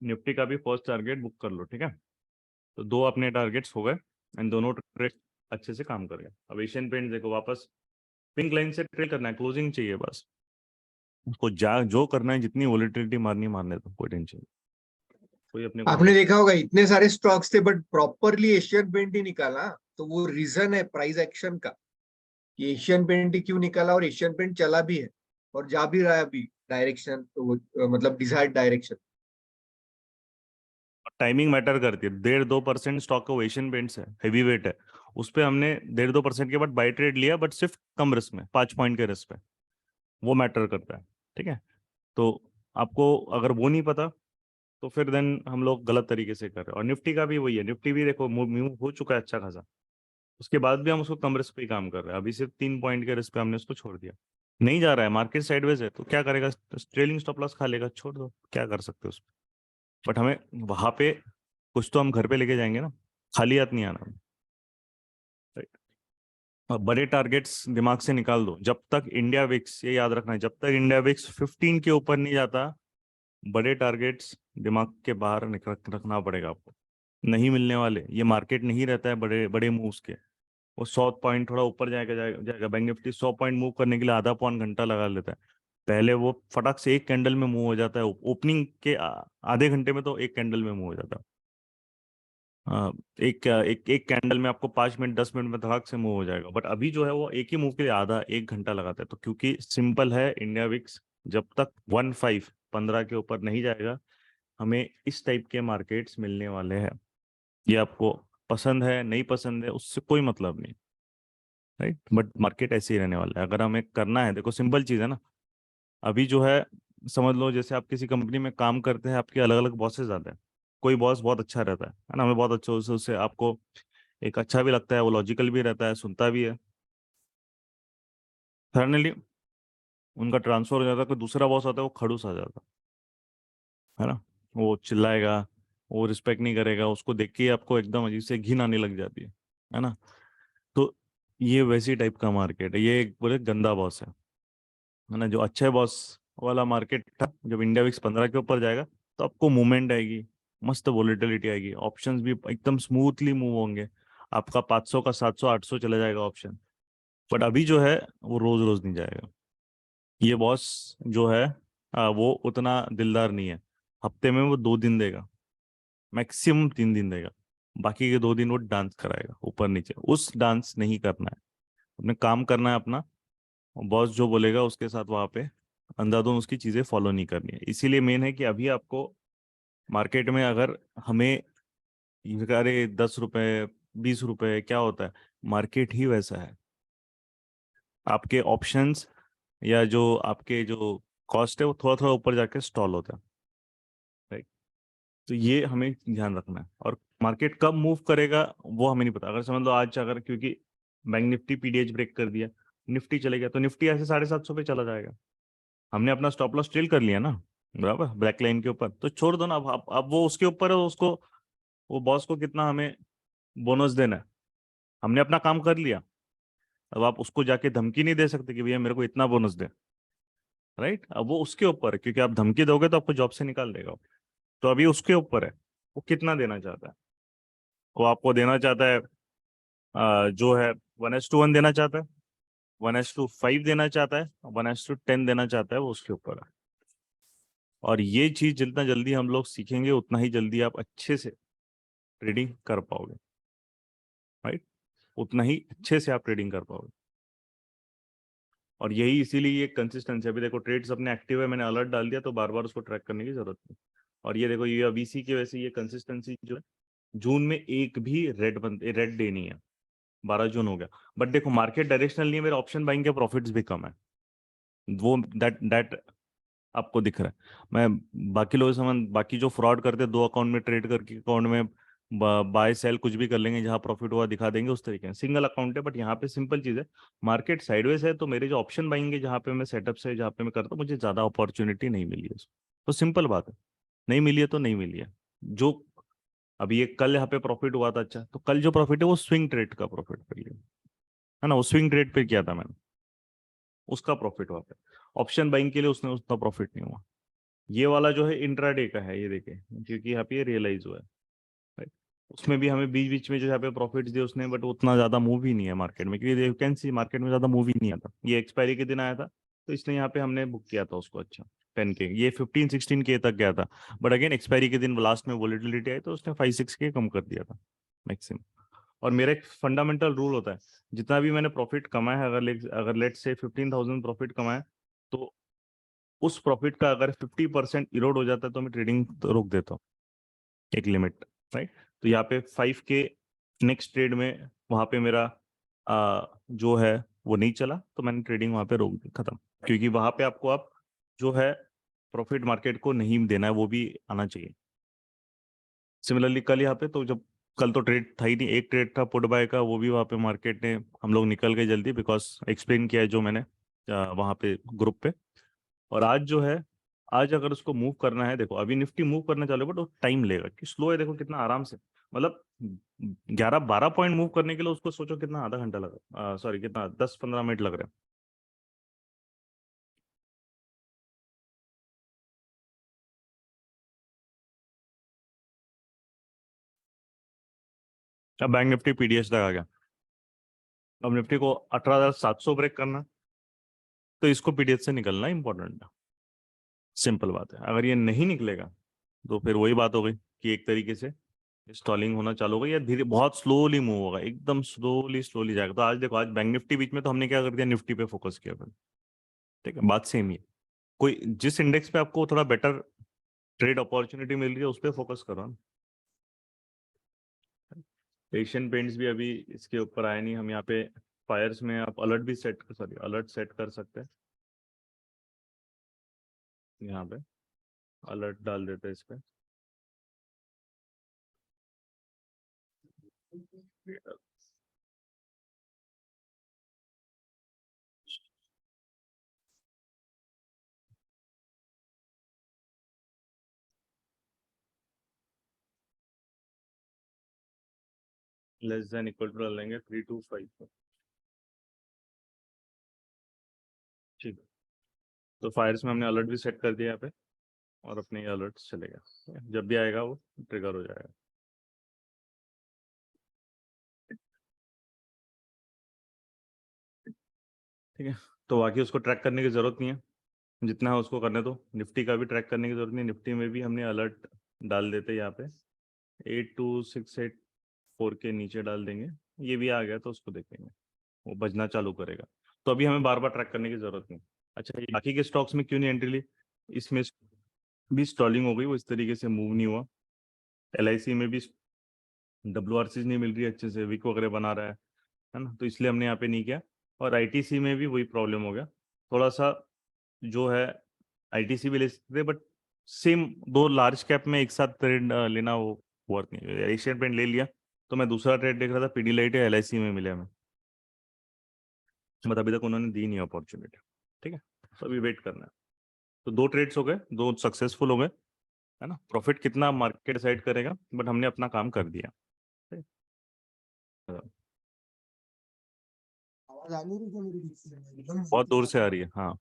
निफ्टी का भी फर्स्ट टारगेट बुक कर लो, ठीक है। तो दो अपने टारगेट्स हो गए एंड दोनों ट्रेड अच्छे से काम कर गए। अब एशियन पेंट देखो, वापस पिंक लाइन से ट्रेड करना है, क्लोजिंग चाहिए बस, उसको जा जो करना है, जितनी वोलेटिलिटी मारनी है मारने दो, कोई टेंशन नहीं, कोई अपने को आपने नहीं। देखा होगा इतने सारे स्टॉक्स थे बट प्रॉपरली एशियन पेंट ही निकाला, तो वो रीजन है प्राइस एक्शन का कि एशियन पेंट ही क्यों निकाला, और एशियन पेंट चला भी है और जा भी रहा है अभी डायरेक्शन, तो वो मतलब डिजायर्ड डायरेक्शन। टाइमिंग मैटर करती है, 1.5-2% स्टॉक का एशियन पेंट्स है, हैवी वेट है, उस पर हमने 1.5-2% के बाद बाई ट्रेड लिया, बट सिर्फ कम रिस्क में, 5 पॉइंट के रिस्क पे, वो मैटर करता है, ठीक है। तो आपको अगर वो नहीं पता तो फिर देन हम लोग गलत तरीके से कर रहे हैं। और निफ्टी का भी वही है, निफ्टी भी देखो मूव हो चुका है अच्छा खासा, उसके बाद भी हम उसको कम रिस्क पे ही काम कर रहे हैं, अभी सिर्फ 3 पॉइंट के रिस्क पे हमने उसको छोड़ दिया। नहीं जा रहा है, मार्केट साइडवेज है, तो क्या करेगा, ट्रेलिंग स्टॉप लॉस खा लेगा, छोड़ दो, क्या कर सकते हो उसमें। बट हमें वहां पे कुछ तो हम घर पे लेके जाएंगे ना, खाली हाथ नहीं आना, राइट। बड़े टारगेट्स दिमाग से निकाल दो। जब तक इंडिया विक्स, ये याद रखना है, जब तक इंडिया विक्स 15 के ऊपर नहीं जाता, बड़े टारगेट्स दिमाग के बाहर रखना पड़ेगा आपको। नहीं मिलने वाले, ये मार्केट नहीं रहता है बड़े बड़े मूव्स के। वो 100 पॉइंट थोड़ा ऊपर जाएगा बैंक निफ्टी 100 पॉइंट मूव करने के लिए आधा पौन घंटा लगा लेता है। पहले वो फटक से एक कैंडल में मूव हो जाता है, ओपनिंग के आधे घंटे में तो एक कैंडल में मूव हो जाता है। एक कैंडल में आपको 5 मिनट 10 मिनट में धड़ाक से मूव हो जाएगा। बट अभी जो है वो एक ही मूव के लिए आधा एक घंटा लगाता है। तो क्योंकि सिंपल है, इंडिया विक्स जब तक 15 के ऊपर नहीं जाएगा, हमें इस टाइप के मार्केट्स मिलने वाले हैं। ये आपको पसंद है नहीं पसंद है उससे कोई मतलब नहीं, राइट। बट मार्केट ऐसे ही रहने वाला है। अगर हमें करना है, देखो सिंपल चीज़ है ना। अभी जो है, समझ लो जैसे आप किसी कंपनी में काम करते हैं, आपके अलग अलग बॉसेस आते हैं। कोई बॉस बहुत अच्छा रहता है ना, हमें बहुत अच्छा उससे आपको एक अच्छा भी लगता है, वो लॉजिकल भी रहता है, सुनता भी है। सडनली उनका ट्रांसफर हो जाता है, कोई दूसरा बॉस आता है, वो खड़ूस आ जाता है ना। वो चिल्लाएगा, वो रिस्पेक्ट नहीं करेगा, उसको देख के ही आपको एकदम अजीब से घिन आने लग जाती है ना। तो ये वैसी टाइप का मार्केट है, ये एक बोले गंदा बॉस है ना। जो अच्छे बॉस वाला मार्केट था, जब इंडिया विक्स 15 के ऊपर जाएगा तो आपको मूवमेंट आएगी, मस्त वोलेटिलिटी आएगी, ऑप्शंस भी एकदम स्मूथली मूव होंगे। आपका 500 का 700 800 चला जाएगा ऑप्शन। बट अभी जो है वो रोज रोज नहीं जाएगा। ये बॉस जो है वो उतना दिलदार नहीं है। हफ्ते में वो 2 दिन देगा, मैक्सिमम 3 दिन देगा। बाकी के 2 दिन वो डांस कराएगा ऊपर नीचे। उस डांस नहीं करना है, अपने काम करना है अपना। बॉस जो बोलेगा उसके साथ वहां पे अंधाधुंध उसकी चीजें फॉलो नहीं करनी है। इसीलिए मेन है कि अभी आपको मार्केट में अगर हमें अरे 10 रुपए 20 रुपए क्या होता है, मार्केट ही वैसा है। आपके ऑप्शंस या जो आपके जो कॉस्ट है वो थोड़ा थोड़ा ऊपर जाके स्टॉल होता है, राइट। तो ये हमें ध्यान रखना है। और मार्केट कब मूव करेगा वो हमें नहीं पता। अगर समझ लो आज, अगर क्योंकि बैंक निफ्टी पीडीएच ब्रेक कर दिया, निफ्टी चले गया, तो निफ्टी ऐसे 750 पे चला जाएगा। हमने अपना स्टॉप लॉस ट्रेल कर लिया ना, बराबर, ब्लैक लाइन के ऊपर, तो छोड़ दो ना। अब वो उसके ऊपर है, उसको, वो बॉस को कितना हमें बोनस देना है, हमने अपना काम कर लिया। अब आप उसको जाके धमकी नहीं दे सकते कि भैया मेरे को इतना बोनस दे, राइट। अब वो उसके ऊपर है, क्योंकि आप धमकी दोगे तो आपको जॉब से निकाल देगा। तो अभी उसके ऊपर है, वो कितना देना चाहता है। वो आपको देना चाहता है जो है 1:1 देना चाहता है, 1:5 देना चाहता है, 1:10 देना चाहता है, वो उसके ऊपर है। और ये चीज जितना जल्दी हम लोग सीखेंगे उतना ही जल्दी आप अच्छे से ट्रेडिंग कर पाओगे, राइट। उतना ही अच्छे से आप ट्रेडिंग कर पाओगे। और यही इसीलिए ये कंसिस्टेंसी। अभी देखो ट्रेड्स अपने एक्टिव है, मैंने अलर्ट डाल दिया तो बार बार उसको ट्रैक करने की जरूरत नहीं। और ये देखो, ये अभी इसी की वजह से ये कंसिस्टेंसी जो है, जून में एक भी रेड डे नहीं है, 12 जून हो गया। बट देखो मार्केट डायरेक्शनल नहीं है, मेरे ऑप्शन बाइंग के प्रॉफिट्स भी कम है। वो दैट आपको दिख रहा है। मैं बाकी लोगों से बाकी जो फ्रॉड करते हैं, 2 अकाउंट में ट्रेड करके अकाउंट में बाय सेल कुछ भी कर लेंगे, जहां प्रॉफिट हुआ दिखा देंगे, उस तरीके से सिंगल अकाउंट है। बट यहाँ पे सिंपल चीज है, मार्केट साइडवेज है, तो मेरे जो ऑप्शन बाइंग है जहाँ पे मैं सेटअप से जहाँ पे मैं करता हूँ, मुझे ज्यादा अपॉर्चुनिटी नहीं मिली है। तो सिंपल बात है, नहीं मिली है तो नहीं मिली है। जो अभी ये कल यहाँ पे प्रॉफिट हुआ था, अच्छा, तो कल जो प्रॉफिट है वो स्विंग ट्रेड का प्रॉफिट पे लिया है ना, वो स्विंग ट्रेड पे किया था मैंने, उसका प्रॉफिट हुआ था। ऑप्शन बाइंग के लिए उसने उतना प्रॉफिट नहीं हुआ। ये वाला जो है इंट्राडे का है, ये देखे, क्योंकि यहाँ पे ये रियलाइज हुआ है, राइट। उसमें भी हमें बीच बीच में जो यहाँ पे प्रॉफिट्स दिए उसने, बट उतना ज्यादा मूव ही नहीं है मार्केट में, क्योंकि यू कैन सी मार्केट में ज्यादा मूव ही नहीं आता। ये एक्सपायरी के दिन आया था, तो इसलिए यहाँ पे हमने बुक किया था उसको। अच्छा, 10 के, ये 15-16 के तक गया था। बट अगेन एक्सपायरी के दिन लास्ट में वोलेटिलिटी आई तो उसने 5-6 के कम कर दिया था मैक्सिमम। और मेरा एक फंडामेंटल रूल होता है, जितना भी मैंने प्रॉफिट कमाया है, अगर लेट से 15,000 प्रॉफिट कमाया, तो उस प्रॉफिट का अगर 50% इरोड हो जाता है तो मैं ट्रेडिंग तो रोक देता हूँ, एक लिमिट, राइट। तो यहाँ पे 5 के नेक्स्ट ट्रेड में वहां पे मेरा जो है वो नहीं चला, तो मैंने ट्रेडिंग वहां पे रोक दी, खत्म। क्योंकि वहां पे आपको आप जो है प्रॉफिट मार्केट को नहीं देना है, वो भी आना चाहिए। सिमिलरली कल यहाँ पे, तो जब कल तो ट्रेड था ही नहीं, एक ट्रेड था पुट बाय का, वो भी वहाँ पे मार्केट ने, हम लोग निकल गए जल्दी, बिकॉज एक्सप्लेन किया है जो मैंने वहाँ पे ग्रुप पे। और आज जो है आज अगर उसको मूव करना है, देखो अभी निफ्टी मूव करना चालू है, बट वो टाइम लेगा कि स्लो है, देखो कितना आराम से, मतलब 11-12 पॉइंट मूव करने के लिए उसको सोचो कितना, आधा घंटा लगा, सॉरी कितना, 10-15 मिनट लग रहे हैं। अब बैंक निफ्टी पीडीएस तक आ गया, अब निफ्टी को 18,700 ब्रेक करना, तो इसको पीडीएस से निकलना इंपॉर्टेंट है। सिंपल बात है, अगर ये नहीं निकलेगा तो फिर वही बात हो गई कि एक तरीके से स्टॉलिंग होना चालू होगा, या धीरे बहुत स्लोली मूव होगा, एकदम स्लोली स्लोली जाएगा। तो आज देखो, आज बैंक निफ्टी बीच में, तो हमने क्या कर दिया, निफ्टी पे फोकस किया फिर। ठीक है, बात सेम ही है। कोई जिस इंडेक्स पे आपको थोड़ा बेटर ट्रेड अपॉर्चुनिटी मिल रही है उस पर फोकस करो ना। एशियन पेंट्स भी अभी इसके ऊपर आया नहीं, हम यहाँ पे फायर्स में आप अलर्ट भी सेट, सॉरी अलर्ट सेट कर सकते हैं, यहाँ पे अलर्ट डाल देते हैं इस पे। लेस देन इक्वल टू डाल लेंगे 325। ठीक है, तो फायर्स में हमने अलर्ट भी सेट कर दिया यहाँ पे, और अपने अलर्ट चलेगा, जब भी आएगा वो ट्रिगर हो जाएगा। ठीक है, तो बाकी उसको ट्रैक करने की जरूरत नहीं है, जितना है उसको करने दो। निफ्टी का भी ट्रैक करने की जरूरत नहीं, निफ्टी में भी हमने अलर्ट डाल देते यहाँ पे, 82684 के नीचे डाल देंगे। ये भी आ गया तो उसको देखेंगे, वो बजना चालू करेगा। तो अभी हमें बार बार ट्रैक करने की जरूरत नहीं। अच्छा, ये बाकी के स्टॉक्स में क्यों नहीं एंट्री ली, इसमें भी स्टॉलिंग हो गई, वो इस तरीके से मूव नहीं हुआ। LIC में भी WRCs नहीं मिल रही अच्छे से, विक वगैरह बना रहा है ना, तो इसलिए हमने यहाँ पे नहीं किया। और ITC में भी वही प्रॉब्लम हो गया थोड़ा सा, जो है ITC भी ले सकते, बट सेम दो लार्ज कैप में एक साथ ट्रेड लेना वो वर्थ नहीं। एशियन पेंट ले लिया, तो मैं दूसरा ट्रेड देख रहा था, पीडीलाइट या LIC में मिले हमें, बट अभी तक उन्होंने दी नहीं अपॉर्चुनिटी। ठीक है, तो अभी वेट करना है। तो दो ट्रेड्स हो गए, दो सक्सेसफुल हो गए, है ना। प्रॉफिट कितना मार्केट डिसाइड करेगा, बट हमने अपना काम कर दिया। ठीक है? आवाज आ नहीं रही क्या मेरी ठीक से? एकदम बहुत दूर से आ रही है, हाँ।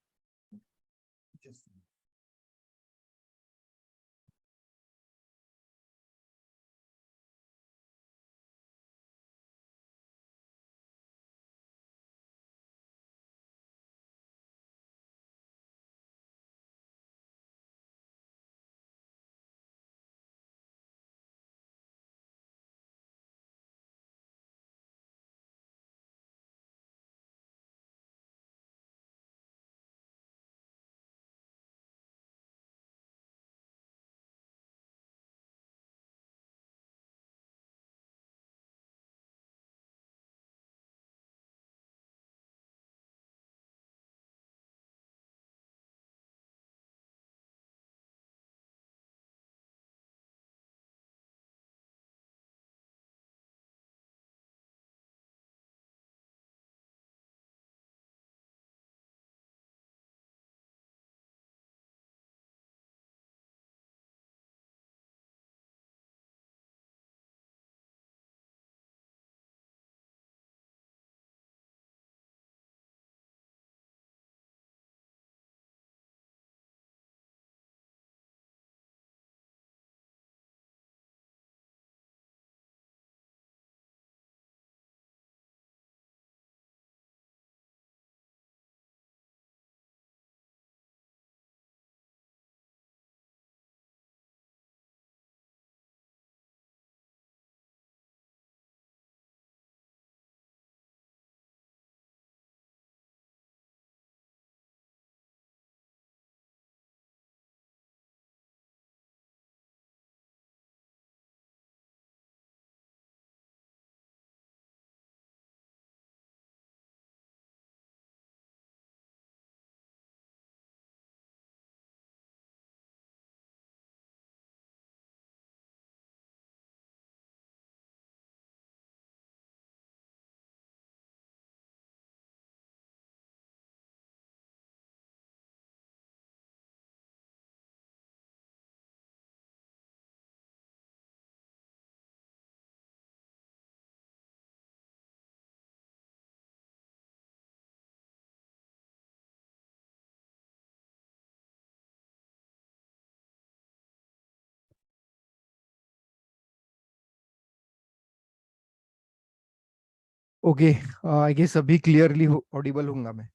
ओके, आई गेस अभी क्लियरली ऑडिबल होऊंगा मैं।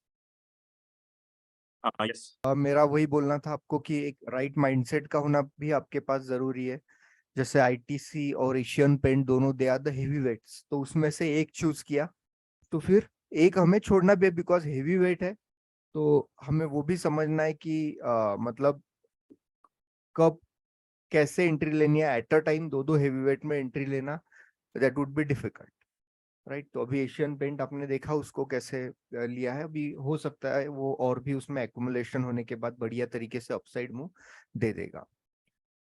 हाँ यस। मेरा वही बोलना था आपको कि एक राइट माइंडसेट का होना भी आपके पास जरूरी है। जैसे आईटीसी और एशियन पेंट दोनों they are the heavy weights, तो उसमें से एक चूज किया तो फिर एक हमें छोड़ना भी है बिकॉज हेवी वेट है। तो हमें वो भी समझना है कि मतलब कब कैसे एंट्री लेनी है। एट अ टाइम दो दो हेवी वेट में एंट्री लेना, that would be difficult, right. तो अभी एशियन पेंट आपने देखा उसको कैसे लिया है। अभी हो सकता है वो और भी उसमें एक्युमुलेशन होने के बाद बढ़िया तरीके से अपसाइड मूव दे देगा।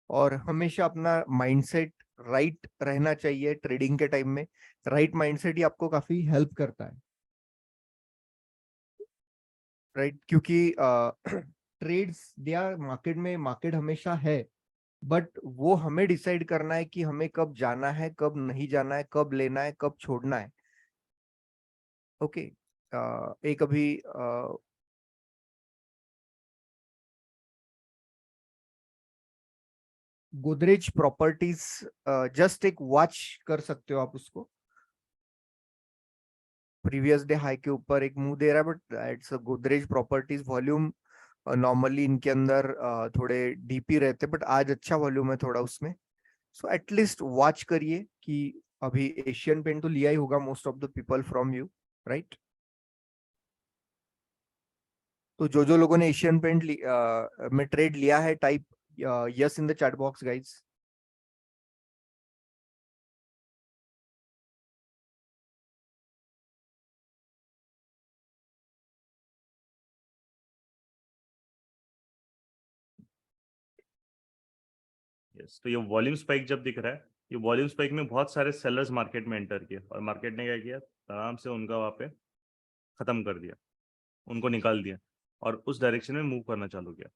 और हमेशा अपना माइंडसेट राइट रहना चाहिए ट्रेडिंग के टाइम में। राइट माइंडसेट ही आपको काफी हेल्प करता है, राइट। क्योंकि ट्रेड्स दिया मार्केट में, मार्केट हमेशा है, बट वो हमें डिसाइड करना है कि हमें कब जाना है, कब नहीं जाना है, कब लेना है, कब छोड़ना है। ओके, एक अभी गोदरेज प्रॉपर्टीज, जस्ट एक वॉच कर सकते हो आप उसको। प्रीवियस डे हाई के ऊपर एक मुंह दे रहा है, but it's Godrej properties volume. Normally इनके अंदर थोड़े डीपी रहते, बट आज अच्छा वॉल्यूम है थोड़ा उसमें। सो एटलीस्ट वॉच करिए कि अभी एशियन पेंट तो लिया ही होगा most of the people from you, right. तो जो लोगों ने एशियन पेंट में ट्रेड लिया है, type yes in the chat box guys. Yes, तो ये वॉल्यूम स्पाइक जब दिख रहा है, ये वॉल्यूम स्पाइक में बहुत सारे सेलर्स मार्केट में एंटर किए और मार्केट ने क्या किया, आराम से उनका वहाँ पे खत्म कर दिया, उनको निकाल दिया और उस डायरेक्शन में मूव करना चालू किया,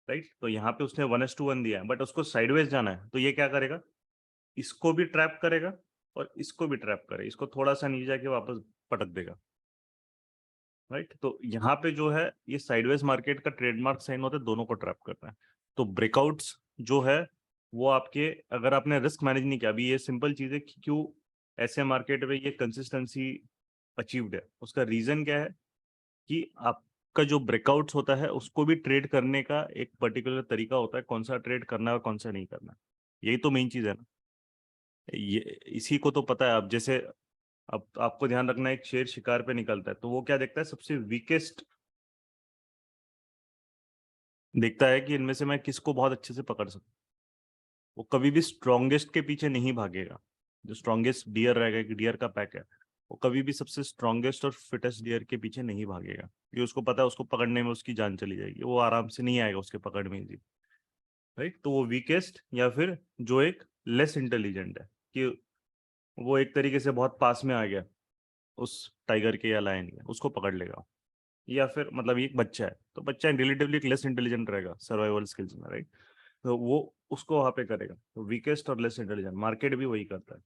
राइट। तो यहाँ पे उसने 1:1 दिया है, बट उसको साइडवेज जाना है, तो ये क्या करेगा, इसको भी ट्रैप करेगा और इसको भी ट्रैप करेगा, इसको थोड़ा सा नीचे जाके वापस पटक देगा, राइट। तो यहाँ पे जो है ये साइडवेज मार्केट का ट्रेडमार्क साइन होता है, दोनों को ट्रैप करता है। तो ब्रेकआउट्स जो है वो आपके, अगर आपने रिस्क मैनेज नहीं किया, अभी ये सिंपल चीज है कि क्यों ऐसे मार्केट में ये कंसिस्टेंसी अचीव्ड है, उसका रीजन क्या है कि आपका जो ब्रेकआउट्स होता है उसको भी ट्रेड करने का एक पर्टिकुलर तरीका होता है, कौन सा ट्रेड करना है और कौन सा नहीं करना है। यही तो मेन चीज है ना, ये इसी को तो पता है। अब जैसे अब आपको ध्यान रखना है, एक शेर शिकार पे निकलता है तो वो क्या देखता है, सबसे वीकेस्ट देखता है कि इनमें से मैं किसको बहुत अच्छे से पकड़ सकूं। वो कभी भी स्ट्रॉन्गेस्ट के पीछे नहीं भागेगा। जो स्ट्रॉन्गेस्ट डियर रहेगा, कि डियर का पैक है, वो कभी भी सबसे स्ट्रॉन्गेस्ट और फिटेस्ट डियर के पीछे नहीं भागेगा, ये उसको पता है उसको पकड़ने में उसकी जान चली जाएगी, वो आराम से नहीं आएगा उसके पकड़ में जी, राइट। तो वो वीकेस्ट या फिर जो एक लेस इंटेलिजेंट है, कि वो एक तरीके से बहुत पास में आ गया उस टाइगर के या लायन के, उसको पकड़ लेगा। या फिर मतलब ये एक बच्चा है, तो बच्चा रिलेटिवली एक लेस इंटेलिजेंट रहेगा सर्वाइवल स्किल्स में, राइट। तो वो उसको वहां पे करेगा, तो वीकेस्ट और लेस इंटेलिजेंट मार्केट भी वही करता है,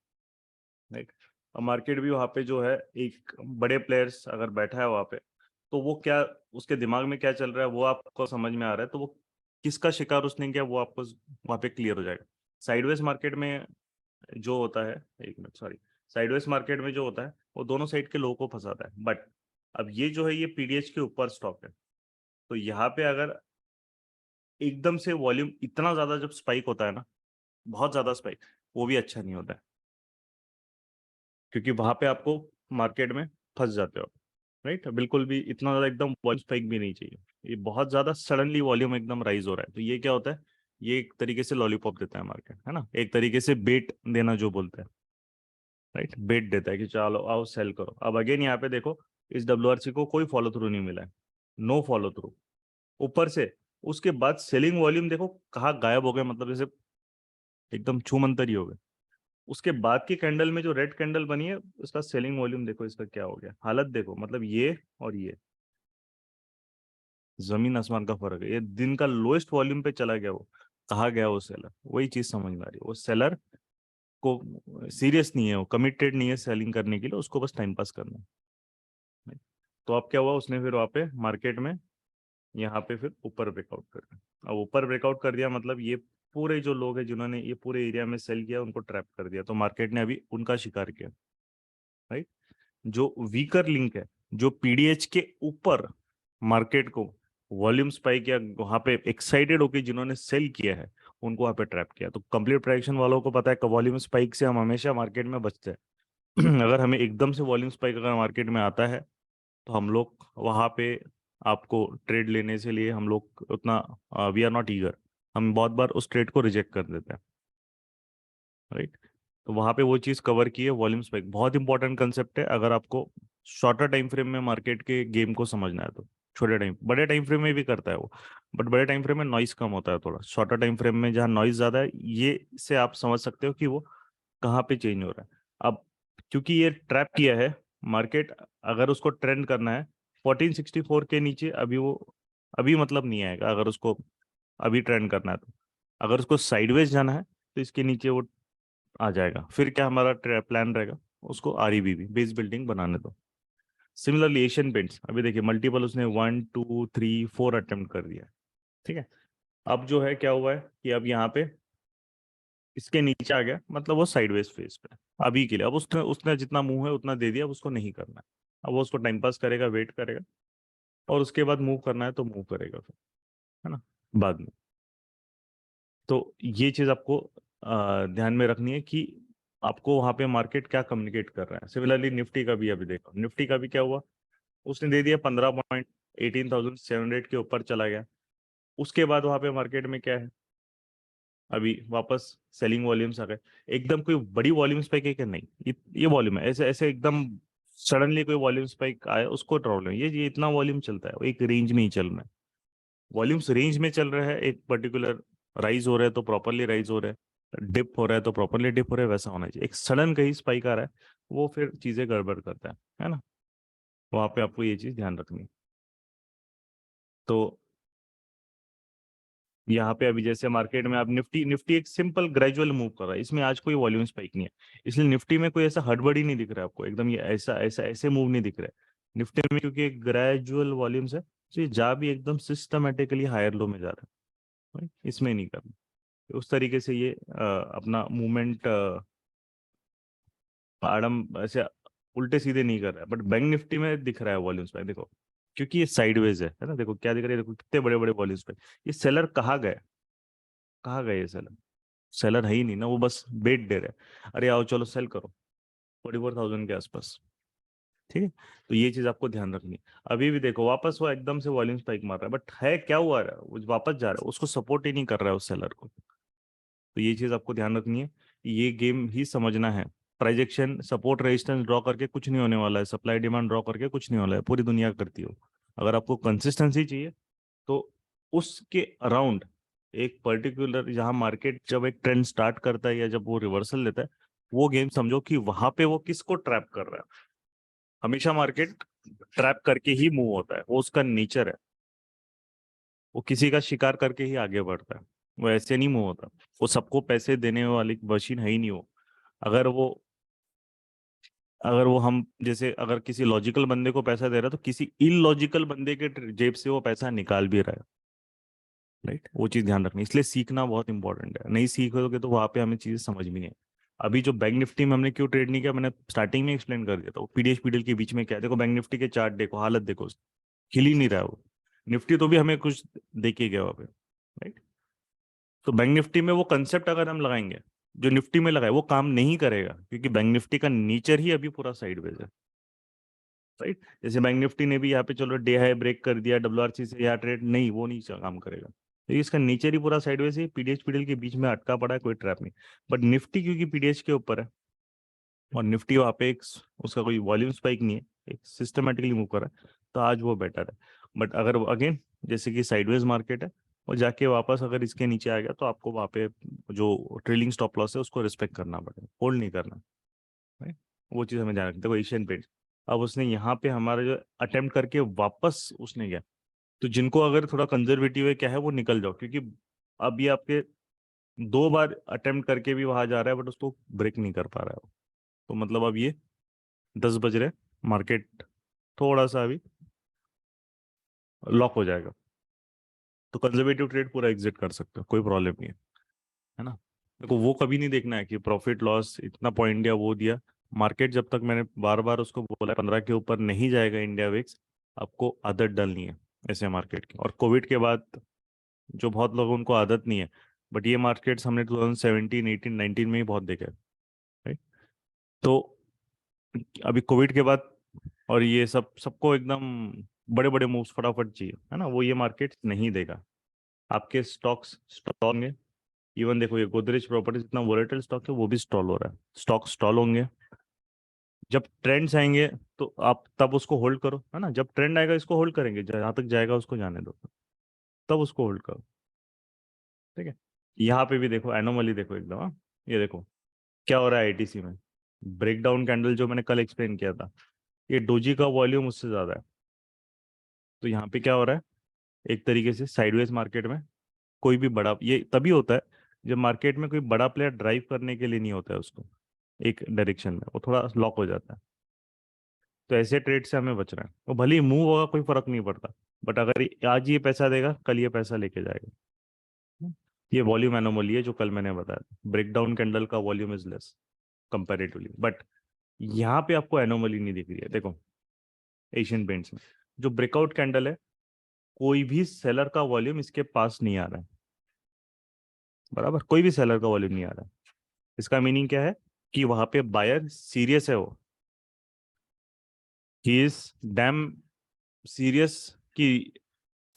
राइट। और मार्केट भी वहां पे जो है, एक बड़े प्लेयर्स अगर बैठा है वहां पे, तो वो क्या, उसके दिमाग में क्या चल रहा है वो आपको समझ में आ रहा है, तो वो किसका शिकार उसने किया वो आपको वहां पे क्लियर हो जाएगा। साइडवेज मार्केट में जो होता है, एक मिनट सॉरी, साइडवेज मार्केट में जो होता है वो दोनों साइड के लोगों को फंसाता है, बट अब ये जो है ये पीडीएच के ऊपर स्टॉक है, तो यहाँ पे अगर एकदम से वॉल्यूम इतना ज्यादा जब स्पाइक होता है ना, बहुत ज्यादा स्पाइक, वो भी अच्छा नहीं होता है, क्योंकि वहां पे आपको मार्केट में फंस जाते हो, राइट। बिल्कुल भी इतना ज्यादा एकदम वॉल्यूम स्पाइक भी नहीं चाहिए, ये बहुत ज्यादा सडनली वॉल्यूम एकदम राइज हो रहा है, तो ये क्या होता है, ये एक तरीके से लॉलीपॉप देता है मार्केट, है ना, एक तरीके से बेट देना जो बोलते हैं, राइट। बेट देता है कि चलो आओ सेल करो। अब अगेन यहाँ पे देखो, इस डब्ल्यूआरसी को कोई फॉलो थ्रू नहीं मिला है, नो फॉलो थ्रू, ऊपर से उसके बाद सेलिंग वॉल्यूम देखो कहाँ गायब हो गए, मतलब जैसे एकदम छूमंतर ही हो गए। उसके बाद की कैंडल में जो रेड कैंडल बनी है, उसका सेलिंग वॉल्यूम देखो, इसका क्या हो गया, हालत देखो, मतलब ये और ये जमीन आसमान का फर्क है। ये दिन का लोएस्ट वॉल्यूम पे चला गया, वो कहा गया वो सेलर, वही चीज समझ में आ रही है, वो सेलर को सीरियस नहीं है, वो कमिटेड नहीं है सेलिंग करने के लिए, उसको बस टाइम पास करना है। तो अब क्या हुआ, उसने फिर वहाँ पे मार्केट में यहाँ पे फिर ऊपर ब्रेकआउट कर दिया। अब ऊपर ब्रेकआउट कर दिया मतलब ये पूरे जो लोग हैं जिन्होंने ये पूरे एरिया में सेल किया, उनको ट्रैप कर दिया, तो मार्केट ने अभी उनका शिकार किया, राइट। जो वीकर लिंक है, जो पीडीएच के ऊपर मार्केट को वॉल्यूम स्पाइक या वहां पे एक्साइटेड होके जिन्होंने सेल किया है उनको वहां पे ट्रैप किया। तो कंप्लीट प्रेडिक्शन वालों को पता है कि वॉल्यूम स्पाइक से हम हमेशा मार्केट में बचते हैं। अगर हमें एकदम से वॉल्यूम स्पाइक अगर मार्केट में आता है तो हम लोग वहां पे आपको ट्रेड लेने से लिए हम लोग उतना वी आर नॉट ईगर, हम बहुत बार उस ट्रेड को रिजेक्ट कर देते हैं, राइट। तो वहां पे वो चीज कवर की है। वॉल्यूम स्पाइक बहुत इंपॉर्टेंट कंसेप्ट है अगर आपको शॉर्टर टाइम फ्रेम में मार्केट के गेम को समझना है तो। छोटे टाइम, बड़े टाइम फ्रेम में भी करता है वो, बट बड़े टाइम फ्रेम में नॉइस कम होता है थोड़ा। शॉर्टर टाइम फ्रेम में जहाँ नॉइस ज्यादा है, ये से आप समझ सकते हो कि वो कहाँ पे चेंज हो रहा है। अब क्योंकि ये ट्रैप किया है मार्केट, अगर उसको ट्रेंड करना है 1464 के नीचे अभी वो अभी मतलब नहीं आएगा। अगर उसको अभी ट्रेंड करना है तो, अगर उसको साइडवेज जाना है तो इसके नीचे वो आ जाएगा। फिर क्या हमारा प्लान रहेगा, उसको आरईबीबी बेस बिल्डिंग बनाने दो। सिमिलरली एशियन पेंट्स अभी देखिए मल्टीपल उसने 1 2 3 4 अटेम्प्ट कर दिया, ठीक है। अब जो है क्या हुआ है कि अब यहाँ पे इसके नीचे आ गया, मतलब वो साइडवेज फेस पे अभी के लिए। अब उसने उसने जितना मुंह है उतना दे दिया, अब उसको नहीं करना है। अब वो उसको टाइम पास करेगा, वेट करेगा, और उसके बाद मूव करना है तो मूव करेगा फिर, है ना, बाद में। तो ये चीज आपको ध्यान में रखनी है कि आपको वहां पे मार्केट क्या कम्युनिकेट कर रहा है। सिमिलरली निफ्टी का भी अभी देखो, निफ्टी का भी क्या हुआ, उसने दे दिया 15.18,700 के ऊपर चला गया। उसके बाद वहां पे मार्केट में क्या है, अभी वापस सेलिंग वॉल्यूम्स आ गए। एकदम कोई बड़ी वॉल्यूम स्पाइक है क्या, नहीं, ये वॉल्यूम है। ऐसे ऐसे एकदम सडनली कोई वॉल्यूम स्पाइक आया उसको प्रॉब्लम, ये इतना वॉल्यूम चलता है, वो एक रेंज में ही चल रहा है। वॉल्यूम्स रेंज में चल रहा है, एक पर्टिकुलर राइज हो रहा है तो प्रॉपरली राइज हो रहा है, डिप हो रहा है तो प्रॉपरली डिप हो रहा है, वैसा होना चाहिए। एक सडन कहीं स्पाइक आ रहा है वो फिर चीजें गड़बड़ करता है ना। वहां पे आपको ये चीज ध्यान रखनी है। तो यहाँ पे अभी जैसे मार्केट में आप निफ्टी निफ्टी एक सिंपल ग्रेजुअल मूव कर रहा है, इसमें आज कोई वॉल्यूम स्पाइक नहीं है, इसलिए निफ्टी में कोई ऐसा हड़बड़ी नहीं दिख रहा है आपको, एकदम ये ऐसा ऐसा ऐसे मूव नहीं दिख रहा है निफ्टी में, क्योंकि एक ग्रेजुअल वॉल्यूम्स है तो ये जा भी एकदम सिस्टमेटिकली हायर लो में जा रहा है, right? इसमें नहीं करना उस तरीके से ये अपना मूवमेंट आड़म ऐसे उल्टे सीधे नहीं कर रहा है। बट बैंक निफ्टी में दिख रहा है वॉल्यूम्स पे, देखो क्योंकि ये साइडवेज है ना। देखो क्या दिख रहा है, देखो कितने बड़े बड़े वॉल्यूम्स पे। ये सेलर कहाँ गए, कहाँ गए ये सेलर, सेलर है ही नहीं ना, वो बस बेट दे रहे हैं, अरे आओ चलो सेल करो 44,000 के आसपास, ठीक है। तो ये चीज आपको ध्यान रखनी है। अभी भी देखो वापस वो एकदम से वॉल्यूम स्पाइक मार रहा है, बट है क्या हुआ रहा है, वो वापस जा रहा है, उसको सपोर्ट ही नहीं कर रहा है उस सेलर को। तो ये चीज आपको ध्यान रखनी है, ये गेम ही समझना है। प्राइजेक्शन सपोर्ट रेजिस्टेंस ड्रॉ करके कुछ नहीं होने वाला है, सप्लाई डिमांड ड्रॉ करके कुछ नहीं होने वाला है, पूरी दुनिया करती हो। अगर आपको कंसिस्टेंसी चाहिए तो उसके अराउंड एक पर्टिकुलर, जहां मार्केट जब एक ट्रेंड स्टार्ट करता है या जब वो रिवर्सल लेता है, वो गेम समझो कि वहां पे वो किसको ट्रैप कर रहा है। हमेशा मार्केट ट्रैप करके ही मूव होता है, वो उसका नेचर है, वो किसी का शिकार करके ही आगे बढ़ता है, वो ऐसे नहीं मूव होता। वो सबको पैसे देने वाली मशीन है ही नहीं वो। अगर वो अगर वो हम जैसे अगर किसी लॉजिकल बंदे को पैसा दे रहा है तो किसी इलॉजिकल बंदे के जेब से वो पैसा निकाल भी रहा है, राइट। वो चीज ध्यान रखनी, इसलिए सीखना बहुत इंपॉर्टेंट है। नहीं सीखोगे तो वहां पे हमें चीजें समझ में नहीं है। अभी जो बैंक निफ्टी में हमने क्यों ट्रेड नहीं किया, मैंने स्टार्टिंग में एक्सप्लेन कर दिया था। वो पीडीएच पीडीएल के बीच में क्या है, देखो बैंक निफ्टी के चार्ट देखो, हालत देखो उसकी, हिल ही नहीं रहा है वो। निफ्टी तो भी हमें कुछ देके गया वहां पे, राइट। तो बैंक निफ्टी में वो कंसेप्ट अगर हम लगाएंगे जो निफ्टी में लगाए, वो काम नहीं करेगा, क्योंकि बैंक निफ्टी का नेचर ही अभी पूरा साइडवेज है, राइट। जैसे बैंक निफ्टी ने भी यहाँ पे चलो डे हाई ब्रेक कर दिया, डब्ल्यूआरसी से यहाँ ट्रेड नहीं, वो नहीं काम करेगा, क्योंकि इसका नेचर ही पूरा साइडवेज है। पीडीएच पीडीएल के बीच में अटका पड़ा है, कोई ट्रैप नहीं। बट निफ्टी क्योंकि पीडीएच के ऊपर है और निफ्टी वहाँ पे एक उसका कोई वॉल्यूम स्पाइक नहीं है, एक सिस्टमेटिकली मूव कर रहा है, तो आज वो बेटर है। बट अगर अगेन जैसे कि साइडवेज मार्केट है और जाके वापस अगर इसके नीचे आ गया तो आपको वहाँ पे जो ट्रेलिंग स्टॉप लॉस है उसको रिस्पेक्ट करना पड़ेगा, होल्ड नहीं करना, राइट। वो चीज़ हमें ध्यान रखते। देखो एशियन पेंट्स, अब उसने यहाँ पे हमारा जो अटेम्प्ट करके वापस उसने गया, तो जिनको अगर थोड़ा कंजर्वेटिव है क्या है वो निकल जाओ, क्योंकि अब ये आपके 2 बार अटेम्प्ट करके भी वहां जा रहा है बट उसको ब्रेक नहीं कर पा रहा है वो। तो मतलब अब ये 10 बज रहे, मार्केट थोड़ा सा अभी लॉक हो जाएगा, तो कंजर्वेटिव ट्रेड पूरा एग्जिट कर सकते हो, कोई प्रॉब्लम नहीं है ना। देखो वो कभी नहीं देखना है कि प्रॉफिट लॉस इतना पॉइंट दिया वो दिया, मार्केट जब तक, मैंने बार बार उसको बोला 15 के ऊपर नहीं जाएगा इंडिया विक्स, आपको आदत डालनी है ऐसे मार्केट की। और कोविड के बाद जो बहुत लोगों उनको आदत नहीं है, बट ये मार्केट्स हमने 2017, 18, 19 में ही बहुत देखे, राइट। तो अभी कोविड के बाद और ये सबको एकदम बड़े बड़े मूव्स फटाफट चाहिए, है ना, वो ये मार्केट नहीं देगा। आपके स्टॉक्स स्टॉल होंगे। इवन देखो ये गोदरेज प्रॉपर्टीज इतना वोलेटाइल स्टॉक है, वो भी स्टॉल हो रहा है, स्टॉक स्टॉल होंगे। जब ट्रेंड्स आएंगे तो आप तब उसको होल्ड करो, है ना, जब ट्रेंड आएगा इसको होल्ड करेंगे, जहां तक जाएगा उसको जाने दो, तब उसको होल्ड करो, ठीक है। यहाँ पे भी देखो एनोमली, देखो एकदम, हाँ, ये देखो क्या हो रहा है आईटीसी में। ब्रेकडाउन कैंडल जो मैंने कल एक्सप्लेन किया था, ये डोजी का वॉल्यूम उससे ज्यादा है। तो यहाँ पे क्या हो रहा है, एक तरीके से साइडवेज मार्केट में कोई भी बड़ा, ये तभी होता है जब मार्केट में कोई बड़ा प्लेयर ड्राइव करने के लिए नहीं होता है उसको एक डायरेक्शन में, वो थोड़ा लॉक हो जाता है। तो ऐसे ट्रेड से हमें बचना है। वो भले ही मूव होगा कोई फर्क नहीं पड़ता, बट अगर आज ये पैसा देगा कल ये पैसा लेके जाएगा। ये वॉल्यूम एनोमली है जो कल मैंने बताया, ब्रेकडाउन कैंडल का volume is less comparatively, but यहाँ पे आपको एनोमली नहीं दिख रही है। देखो एशियन पेंट्स में जो ब्रेकआउट कैंडल है, कोई भी सेलर का वॉल्यूम इसके पास नहीं आ रहा है, बराबर, कोई भी सेलर का वॉल्यूम नहीं आ रहा है। इसका मीनिंग क्या है कि वहां पे बायर सीरियस है, वो ही इज डैम सीरियस कि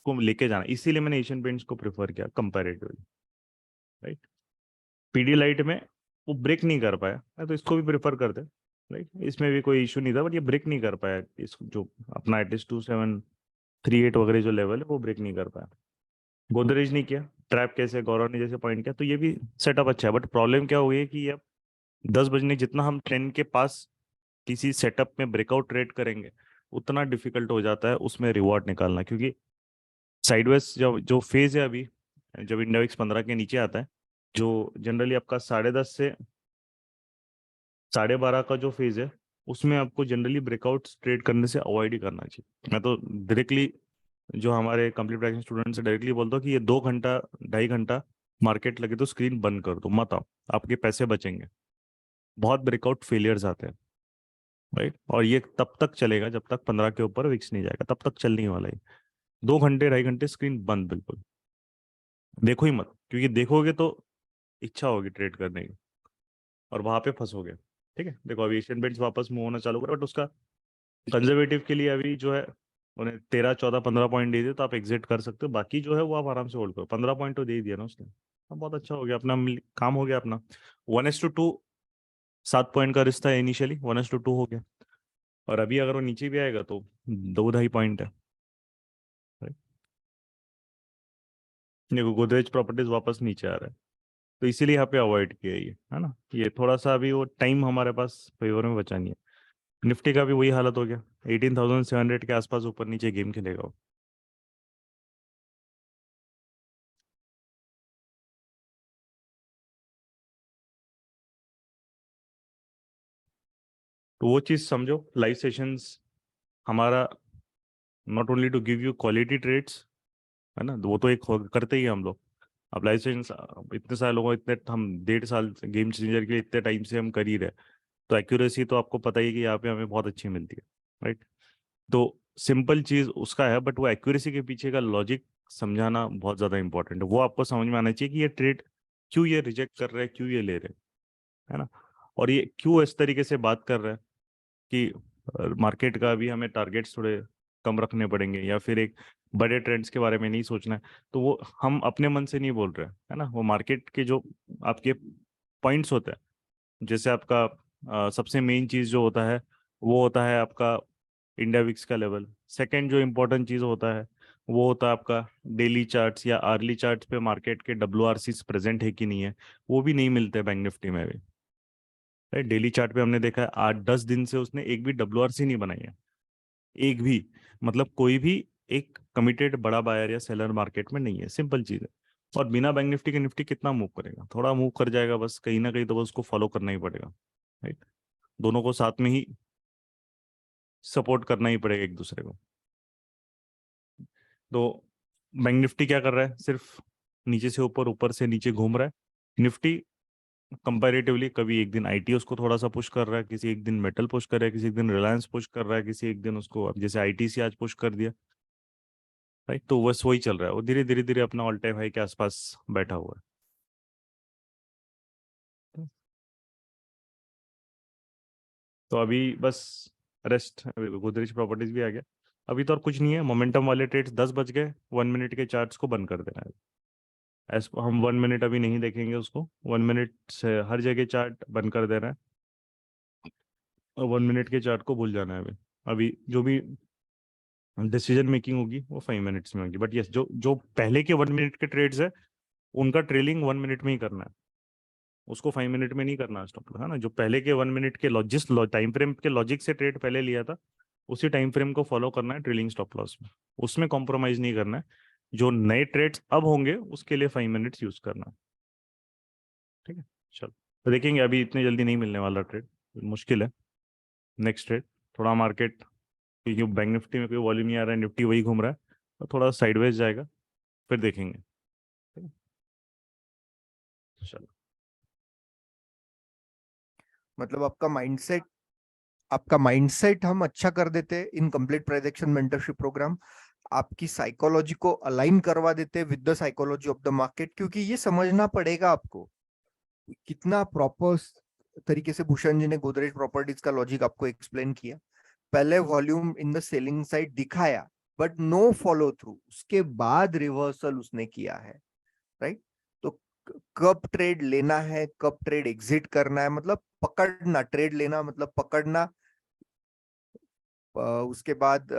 को लेके जाना, इसीलिए मैंने एशियन पेंट्स को प्रेफर किया कंपैरेटिवली, राइट। पीडी लाइट में वो ब्रेक नहीं कर पाया, तो इसको भी प्रेफर करते, राइट, इसमें भी कोई इशू नहीं था, बट ये ब्रेक नहीं कर पाया, इस जो अपना एटलीस्ट 2738 वगैरह जो लेवल है वो ब्रेक नहीं कर पाया। गोदरेज नहीं किया, ट्रैप कैसे गौरव ने जैसे पॉइंट किया, तो ये भी सेटअप अच्छा है, बट प्रॉब्लम क्या हुई है कि अब 10 बजने जितना हम 10 के पास किसी सेटअप में ब्रेकआउट ट्रेड करेंगे, उतना डिफिकल्ट हो जाता है उसमें रिवॉर्ड निकालना, क्योंकि साइडवेज जो जो फेज है अभी, जब इंडेक्स 15 के नीचे आता है, जो जनरली आपका 10:30 से 12:30 का जो फेज है, उसमें आपको जनरली ब्रेकआउट ट्रेड करने से अवॉइड ही करना चाहिए। मैं तो डायरेक्टली जो हमारे कंप्लीट प्रैक्टिस स्टूडेंट से डायरेक्टली बोलता हूँ कि ये 2 घंटा 2.5 घंटा मार्केट लगे तो स्क्रीन बंद कर दो, मत आओ, आपके पैसे बचेंगे। बहुत ब्रेकआउट फेलियर्स आते हैं, राइट, और ये तब तक चलेगा जब तक 15 के ऊपर विक्स नहीं जाएगा, तब तक चलने वाला है। 2 घंटे 2.5 घंटे स्क्रीन बंद, बिल्कुल देखो ही मत, क्योंकि देखोगे तो इच्छा होगी ट्रेड करने की और वहां पे फंसोगे, ठीक है। देखो अभी एशियन पेंट्स वापस मूव होना चालू करा, बट उसका कंजर्वेटिव के लिए अभी जो है उन्हें 13, 14, 15 पॉइंट दे दिए तो आप एग्जिट कर सकते हो, बाकी जो है वो आप आराम से होल्ड करो। 15 पॉइंट तो दे ही दिया ना उसने, अब बहुत अच्छा हो गया, अपना काम हो गया अपना। 1:2, 7 पॉइंट का रिश्ता है इनिशियली, 1:2 हो गया। और अभी अगर वो नीचे भी आएगा तो 2-2.5 पॉइंट है, right? देखो गोदरेज प्रॉपर्टीज वापस नीचे आ रहा है, तो इसीलिए यहाँ पे अवॉइड किया ये, है ना। ये थोड़ा सा अभी वो टाइम हमारे पास फेवर में बचा नहीं है। निफ्टी का भी वही हालत हो गया, 18,700 के आसपास ऊपर नीचे गेम खेलेगा वो। तो वो चीज़ समझो, लाइव सेशंस हमारा not only to give you quality trades, है ना, वो तो एक करते ही हैं हम लोग। अब लाइव सेशंस इतने सारे लोगों, इतने हम 1.5 साल गेम चेंजर के लिए इतने टाइम से हम कर ही रहे, तो एक्यूरेसी तो आपको पता ही है कि यहाँ पे हमें बहुत अच्छी मिलती है, राइट। तो सिंपल चीज़ उसका है, बट वो एक्यूरेसी के पीछे का लॉजिक समझाना बहुत ज़्यादा इंपॉर्टेंट है। वो आपको समझ में आना चाहिए कि ये ट्रेड क्यों ये रिजेक्ट कर रहे हैं, क्यों ये ले रहे हैं, है ना, और ये क्यों इस तरीके से बात कर रहे हैं कि मार्केट का भी हमें टारगेट्स थोड़े कम रखने पड़ेंगे, या फिर एक बड़े ट्रेंड्स के बारे में नहीं सोचना है। तो वो हम अपने मन से नहीं बोल रहे हैं, है ना, वो मार्केट के जो आपके पॉइंट्स होते हैं, जैसे आपका सबसे मेन चीज़ जो होता है वो होता है आपका इंडिया विक्स का लेवल। सेकंड जो इम्पोर्टेंट चीज़ होता है वो होता है आपका डेली चार्ट्स या आर्ली चार्ट्स पे मार्केट के WRCs प्रेजेंट है कि नहीं है, वो भी नहीं मिलते बैंक निफ्टी में भी, राइट। डेली चार्ट पे हमने देखा है 8-10 दिन से उसने एक भी WRC नहीं बनाई है, एक भी, मतलब कोई भी एक कमिटेड बड़ा बायर या सेलर मार्केट में नहीं है, सिंपल चीज़ है। और बिना बैंक निफ्टी के निफ्टी कितना मूव करेगा, थोड़ा मूव कर जाएगा बस, कहीं ना कहीं तो बस उसको फॉलो करना ही पड़ेगा, राइट। दोनों को साथ में ही सपोर्ट करना ही पड़ेगा एक दूसरे को। तो बैंक निफ्टी क्या कर रहा है, सिर्फ नीचे से ऊपर, ऊपर से नीचे घूम रहा है। निफ्टी कंपैरेटिवली कभी एक दिन आईटी उसको थोड़ा सा पुश कर रहा है, किसी एक दिन मेटल पुश कर रहा है, किसी एक दिन रिलायंस पुश कर रहा है, किसी एक दिन उसको, अब जैसे आईटीसी आज पुश कर दिया, राइट। तो बस वही चल रहा है, वो धीरे धीरे धीरे अपना ऑल टाइम हाई के आसपास बैठा हुआ है। तो अभी बस रेस्ट, गोदरेज प्रॉपर्टीज भी आ गया। अभी तो और कुछ नहीं है, मोमेंटम वाले ट्रेड्स 10 बज गए, 1 मिनट के चार्ट्स को बंद कर देना है। हम 1 मिनट अभी नहीं देखेंगे उसको, 1 मिनट से हर जगह चार्ट बंद कर देना है, और 1 मिनट के चार्ट को भूल जाना है अभी। अभी जो भी डिसीजन मेकिंग होगी वो 5 मिनट्स में होगी, बट यस, जो जो पहले के 1 मिनट के ट्रेड्स है उनका ट्रेलिंग 1 मिनट में ही करना है, उसको 5 मिनट में नहीं करना स्टॉप, है ना। जो पहले के 1 मिनट के जिस टाइम फ्रेम के लॉजिक से ट्रेड पहले लिया था, उसी टाइम फ्रेम को फॉलो करना है ट्रेलिंग स्टॉप लॉस में, उसमें कॉम्प्रोमाइज नहीं करना है। जो नए ट्रेड्स अब होंगे उसके लिए 5 मिनट्स यूज करना है, ठीक है। चलो, तो देखेंगे, अभी इतनी जल्दी नहीं मिलने वाला ट्रेड, मुश्किल है। नेक्स्ट ट्रेड थोड़ा मार्केट, क्योंकि बैंक निफ्टी में कोई वॉल्यूम नहीं आ रहा है, निफ्टी वही घूम रहा है, तो थोड़ा साइडवेज जाएगा, फिर देखेंगे, ठीक है। चलो, मतलब आपका माइंडसेट हम अच्छा कर देते हैं in complete price action mentorship program. आपकी साइकोलॉजी को अलाइन करवा देते हैं with the psychology of the market, क्योंकि ये समझना पड़ेगा आपको कितना प्रॉपर तरीके से भूषण जी ने गोदरेज प्रॉपर्टीज का लॉजिक आपको एक्सप्लेन किया। पहले volume in the selling side दिखाया बट नो फॉलो थ्रू, उसके बाद रिवर्सल उसने किया है, राइट। तो कब ट्रेड लेना है, कब ट्रेड एग्जिट करना है, मतलब पकड़ना, ट्रेड लेना मतलब पकड़ना। उसके बाद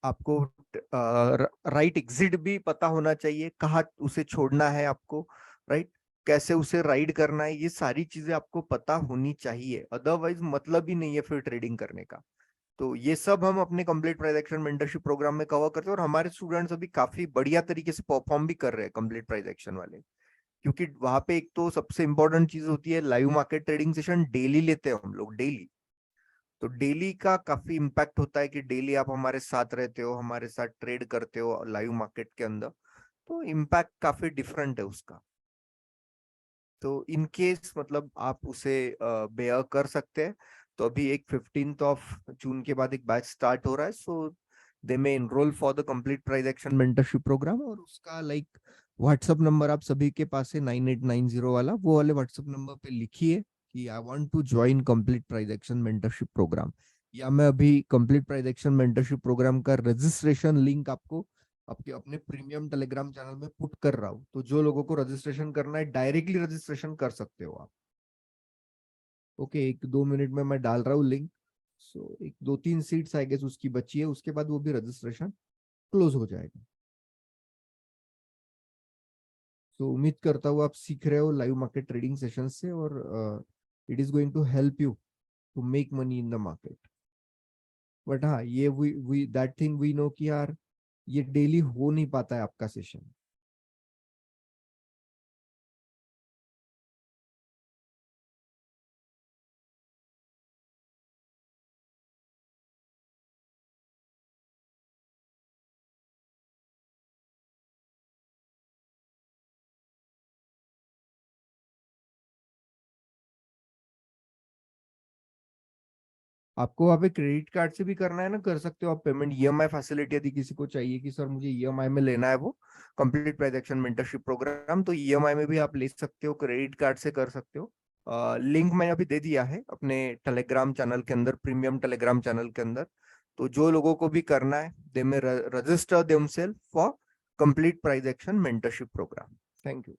आपको राइट एग्जिट भी पता होना चाहिए, कहाँ उसे छोड़ना है आपको, राइट। कैसे उसे राइड करना है, ये सारी चीजें आपको पता होनी चाहिए, अदरवाइज मतलब ही नहीं है फिर ट्रेडिंग करने का। तो ये सब हम अपने complete price action mentorship program में कवर करते हैं, और हमारे स्टूडेंट्स अभी काफी बढ़िया तरीके से परफॉर्म भी कर रहे हैं कंप्लीट प्राइस एक्शन वाले। क्योंकि वहां पे एक तो सबसे इंपॉर्टेंट चीज होती है, live market trading session daily लेते हैं हम लोग, डेली। तो डेली का काफी इम्पैक्ट होता है कि डेली आप हमारे साथ रहते हो, हमारे साथ ट्रेड करते हो लाइव मार्केट के अंदर, तो इम्पैक्ट काफी डिफरेंट है उसका। तो इन केस मतलब आप उसे बेयर कर सकते हैं। तो अभी एक 15 जून के बाद एक बैच स्टार्ट हो रहा है, so they may enroll for the complete price action mentorship program. और उसका लाइक व्हाट्सअप नंबर आप सभी के पास है 9890 वाला, वो वाले व्हाट्सअप नंबर पे लिखिए कि I want to join complete price action mentorship program. या मैं अभी complete price action mentorship program का रजिस्ट्रेशन लिंक आपको आपके अपने प्रीमियम टेलीग्राम चैनल में पुट कर रहा हूँ। तो जो लोगों को रजिस्ट्रेशन करना है डायरेक्टली रजिस्ट्रेशन कर सकते हो आप। ओके, 1-2 मिनट में मैं डाल रहा हूँ लिंक। सो एक 2-3 सीट्स आई गेस उसकी बची है, उसके बाद वो भी रजिस्ट्रेशन क्लोज हो जाएगा। तो उम्मीद करता हूँ आप सीख रहे हो लाइव मार्केट ट्रेडिंग सेशन से, और it is going to help you to make money in the market. But हाँ, ये we that thing we know कि यार ये डेली हो नहीं पाता है आपका सेशन। आपको वहाँ पे क्रेडिट कार्ड से भी करना है ना, कर सकते हो आप पेमेंट। ईएमआई फैसिलिटी यदि किसी को चाहिए कि सर मुझे ईएमआई में लेना है वो complete price action mentorship program, तो ईएमआई में भी आप ले सकते हो, क्रेडिट कार्ड से कर सकते हो। लिंक मैंने अभी दे दिया है अपने टेलीग्राम चैनल के अंदर, प्रीमियम टेलीग्राम चैनल के अंदर। तो जो लोगों को भी करना है, they may register themselves for complete price action mentorship program. Thank you.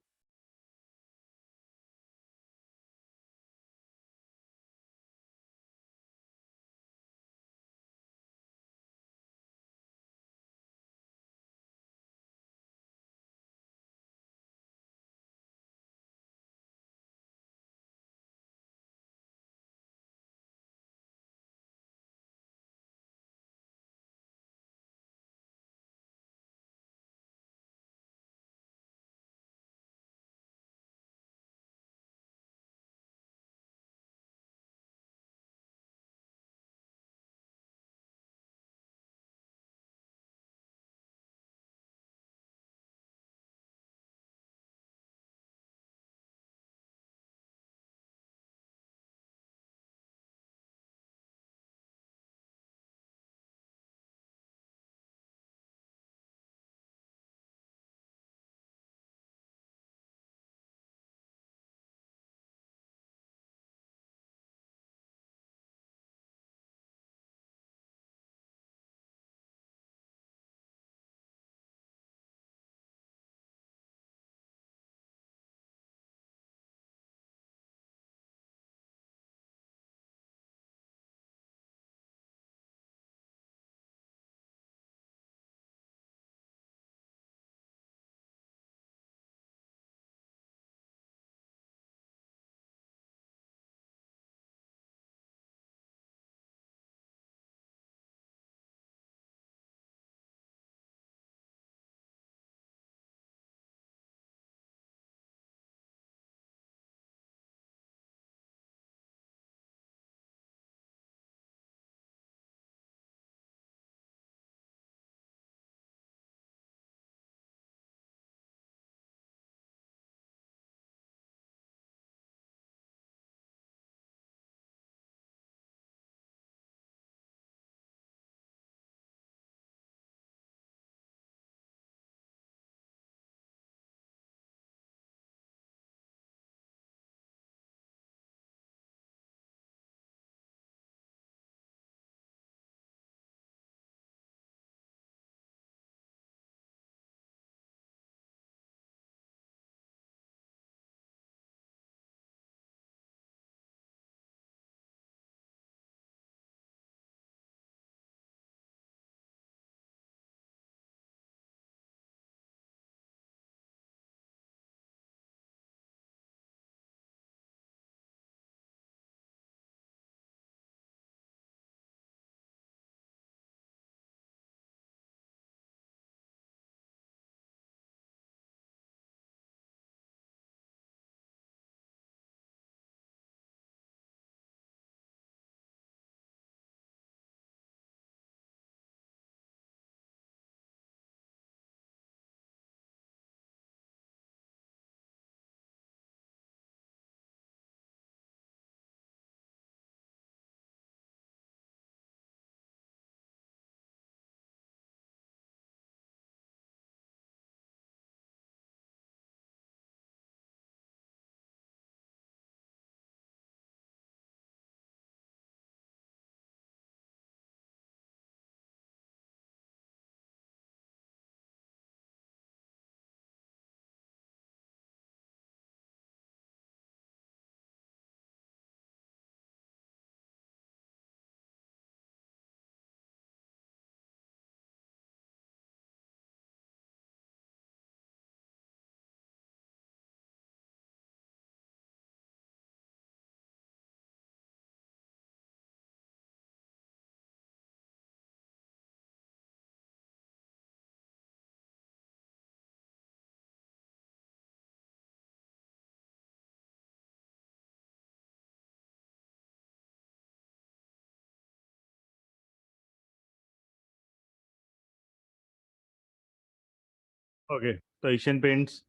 Okay, तो एशियन पेंट्स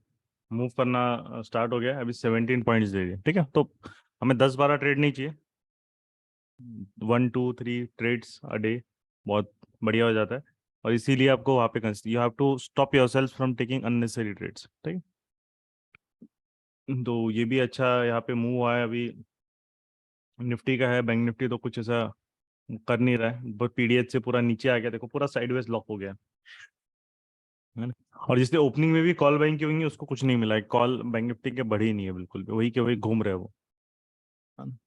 मूव करना स्टार्ट हो गया, अभी 17 पॉइंट्स दे दिए, ठीक है। तो हमें 10-12 ट्रेड नहीं चाहिए, 1-2-3 ट्रेड्स अ डे बहुत बढ़िया हो जाता है। और इसीलिए आपको वहाँ पे you have to stop yourself from taking unnecessary trades, ठीक है। तो ये भी अच्छा यहाँ पे मूव हुआ है अभी। निफ्टी का है, बैंक निफ्टी तो कुछ ऐसा कर नहीं रहा है, बट पीडीएच से पूरा नीचे आ गया, देखो पूरा साइडवेज लॉक हो गया है ना। और जिसने ओपनिंग में भी कॉल बाइंग की होंगी उसको कुछ नहीं मिला है, कॉल बैंक निफ्टी के बढ़ी नहीं है बिल्कुल भी, वही के वही घूम रहे हैं वो, है ना।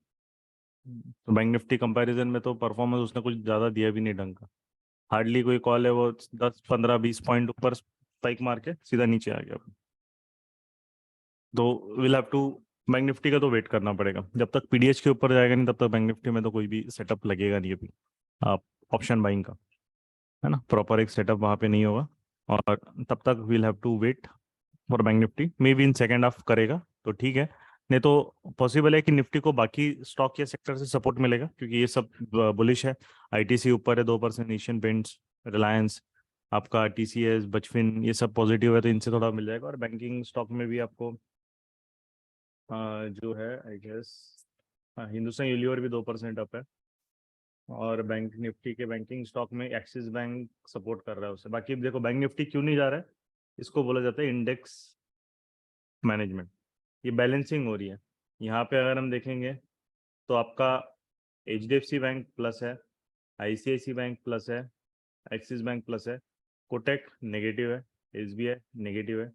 तो बैंक निफ्टी कंपैरिजन में तो परफॉर्मेंस उसने कुछ ज़्यादा दिया भी नहीं ढंग का, हार्डली कोई कॉल है वो 10-15-20 पॉइंट ऊपर स्पाइक मार के सीधा नीचे आ गया। तो will have to, bank Nifty का तो वेट करना पड़ेगा, जब तक पीडीएच के ऊपर जाएगा नहीं तब तक बैंक निफ्टी में तो कोई भी सेटअप लगेगा नहीं अभी, आप ऑप्शन बाइंग का, है ना, प्रॉपर एक सेटअप वहाँ पे नहीं होगा। और तब तक we'll have to wait for bank Nifty, maybe in second half करेगा तो ठीक है, नहीं तो पॉसिबल है कि निफ्टी को बाकी स्टॉक या सेक्टर से सपोर्ट मिलेगा, क्योंकि ये सब बुलिश है। आईटीसी ऊपर है 2%, एशियन पेंट्स, रिलायंस, आपका टीसीएस, बचफिन, ये सब पॉजिटिव है, तो इनसे थोड़ा मिल जाएगा। और बैंकिंग स्टॉक में भी आपको जो है आई गेस हिंदुस्तान यूनिलीवर भी 2% अप है। और बैंक निफ्टी के बैंकिंग स्टॉक में एक्सिस बैंक सपोर्ट कर रहा है उसे। बाकी देखो बैंक निफ्टी क्यों नहीं जा रहा है, इसको बोला जाता है इंडेक्स मैनेजमेंट, ये बैलेंसिंग हो रही है। यहाँ पे अगर हम देखेंगे तो आपका एचडीएफसी बैंक प्लस है, आईसीआईसी बैंक प्लस है, एक्सिस बैंक प्लस है, कोटक नेगेटिव है, एसबीआई नेगेटिव है,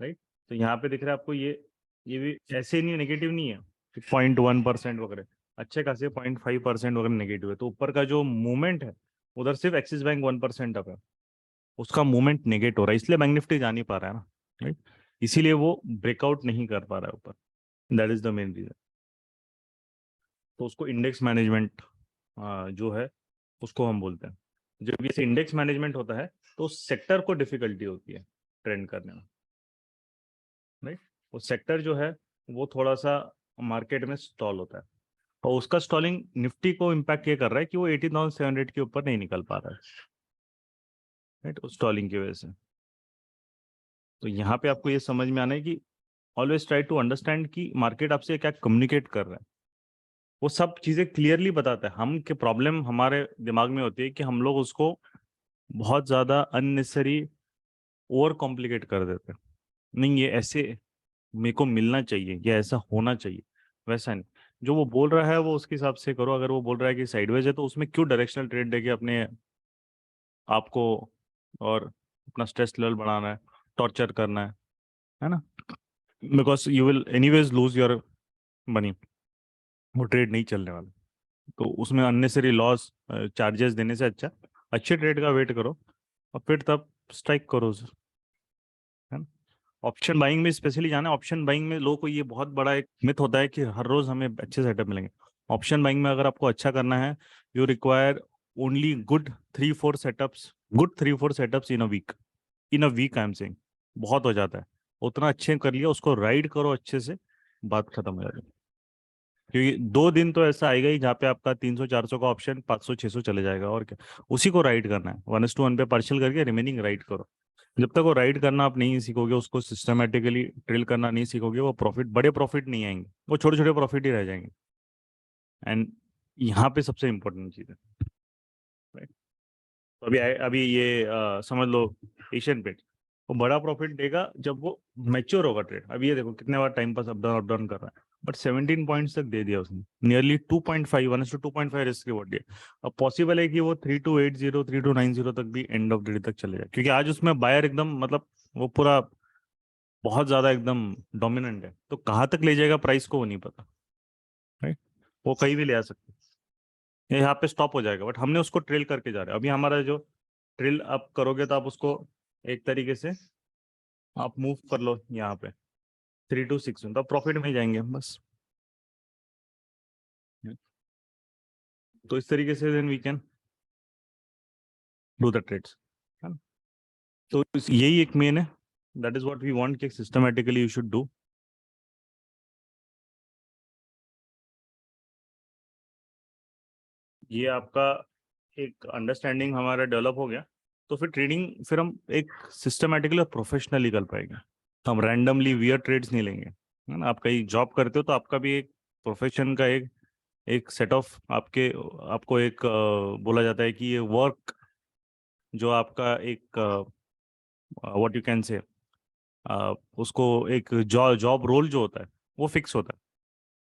राइट। तो यहाँ पे दिख रहा है आपको ये भी ऐसे नहीं, नेगेटिव नहीं है, 0.1% वगैरह, अच्छे खासे 0.5% वगैरह नेगेटिव है। तो ऊपर का जो मूवमेंट है उधर सिर्फ एक्सिस बैंक 1% अप है, उसका मूवमेंट नेगेट हो रहा है, इसलिए बैंक निफ्टी जा नहीं पा रहा है ना, राइट। इसीलिए वो ब्रेकआउट नहीं कर पा रहा है ऊपर, that is the main reason. तो उसको इंडेक्स मैनेजमेंट जो है उसको हम बोलते हैं। जब ये इंडेक्स मैनेजमेंट होता है तो सेक्टर को डिफिकल्टी होती है ट्रेंड करने में, राइट। वो सेक्टर जो है वो थोड़ा सा मार्केट में स्टॉल होता है, और उसका स्टॉलिंग निफ्टी को इम्पैक्ट ये कर रहा है कि वो 18,700 के ऊपर नहीं निकल पा रहा है, राइट, उस स्टॉलिंग की वजह से। तो यहाँ पे आपको ये समझ में आना है कि ऑलवेज ट्राई टू अंडरस्टैंड कि मार्केट आपसे क्या कम्युनिकेट कर रहा है, वो सब चीज़ें क्लियरली बताता है। हम के प्रॉब्लम हमारे दिमाग में होती है कि हम लोग उसको बहुत ज़्यादा अननेसेसरी ओवर कॉम्प्लिकेट कर देते हैं। नहीं, ये ऐसे मेरे को मिलना चाहिए या ऐसा होना चाहिए, वैसा नहीं। जो वो बोल रहा है वो उसके हिसाब से करो। अगर वो बोल रहा है कि साइडवेज है तो उसमें क्यों डायरेक्शनल ट्रेड देके अपने आपको और अपना स्ट्रेस लेवल बढ़ाना है, टॉर्चर करना है ना। Because you will anyways lose your money, वो ट्रेड नहीं चलने वाला। तो उसमें अननेसरी लॉस चार्जेस देने से अच्छा अच्छे ट्रेड का वेट करो और फिर तब स्ट्राइक करो उसे, है ना। ऑप्शन बाइंग में स्पेशली जाना है, ऑप्शन बाइंग में लोगों को ये बहुत बड़ा एक मिथ होता है कि हर रोज हमें अच्छे सेटअप मिलेंगे। ऑप्शन बाइंग में अगर आपको अच्छा करना है, you require only good 3-4 setups in a week I am saying, बहुत हो जाता है। उतना अच्छे कर लिया, उसको राइड करो अच्छे से, बात खत्म हो जाएगी। क्योंकि 2 दिन तो ऐसा आएगा ही जहाँ पे आपका 300-400 का ऑप्शन 500-600 चले जाएगा, और क्या, उसी को राइड करना है, 1:1 पे पार्शियल करके रिमेनिंग राइड करो। जब तक वो राइड करना आप नहीं सीखोगे, उसको सिस्टमेटिकली ड्रिल करना नहीं सीखोगे, वो बड़े प्रॉफिट नहीं आएंगे, वो छोटे छोटे प्रॉफिट ही रह जाएंगे। एंड यहाँ पे सबसे इंपॉर्टेंट चीज़ है, right? तो अभी ये समझ लो एशियन पेंट, वो बड़ा प्रॉफिट देगा जब वो मैच्योर होगा ट्रेड। अभी ये देखो कितने बार टाइम पास अप डाउन कर रहा है, बट 17 पॉइंट्स तक दे दिया उसने, नियरली 2.5 1:2.5 रिस्क रिवॉर्ड दिया। अब पॉसिबल है कि वो 3280 3290 तक भी एंड ऑफ द डे तक चले जाए, क्योंकि आज उसमें बायर एकदम मतलब वो पूरा बहुत ज्यादा एकदम डोमिनेंट है। तो कहाँ तक ले जाएगा प्राइस को वो नहीं पता, राइट। वो कहीं भी ले आ सकते हैं, यहाँ पे स्टॉप हो जाएगा, बट हमने उसको ट्रेल करके जा रहे हैं। अभी हमारा जो ट्रेल आप करोगे तो आप उसको एक तरीके से आप मूव कर लो यहाँ पे 3 to 6 में, तो प्रॉफिट में ही जाएंगे हम बस। तो इस तरीके से then we can do the trades, है ना। तो यही एक मेन है, that is what we want कि सिस्टमेटिकली यू शुड डू। ये आपका एक अंडरस्टैंडिंग हमारा डेवलप हो गया तो फिर ट्रेडिंग फिर हम एक सिस्टमेटिकली और प्रोफेशनली कर पाएंगे। हम रैंडमली वियर ट्रेड्स नहीं लेंगे, है ना। आप कहीं जॉब करते हो तो आपका भी एक प्रोफेशन का एक एक सेट ऑफ आपको एक बोला जाता है कि ये वर्क जो आपका एक व्हाट यू कैन से उसको एक जॉब रोल जो होता है वो फिक्स होता है।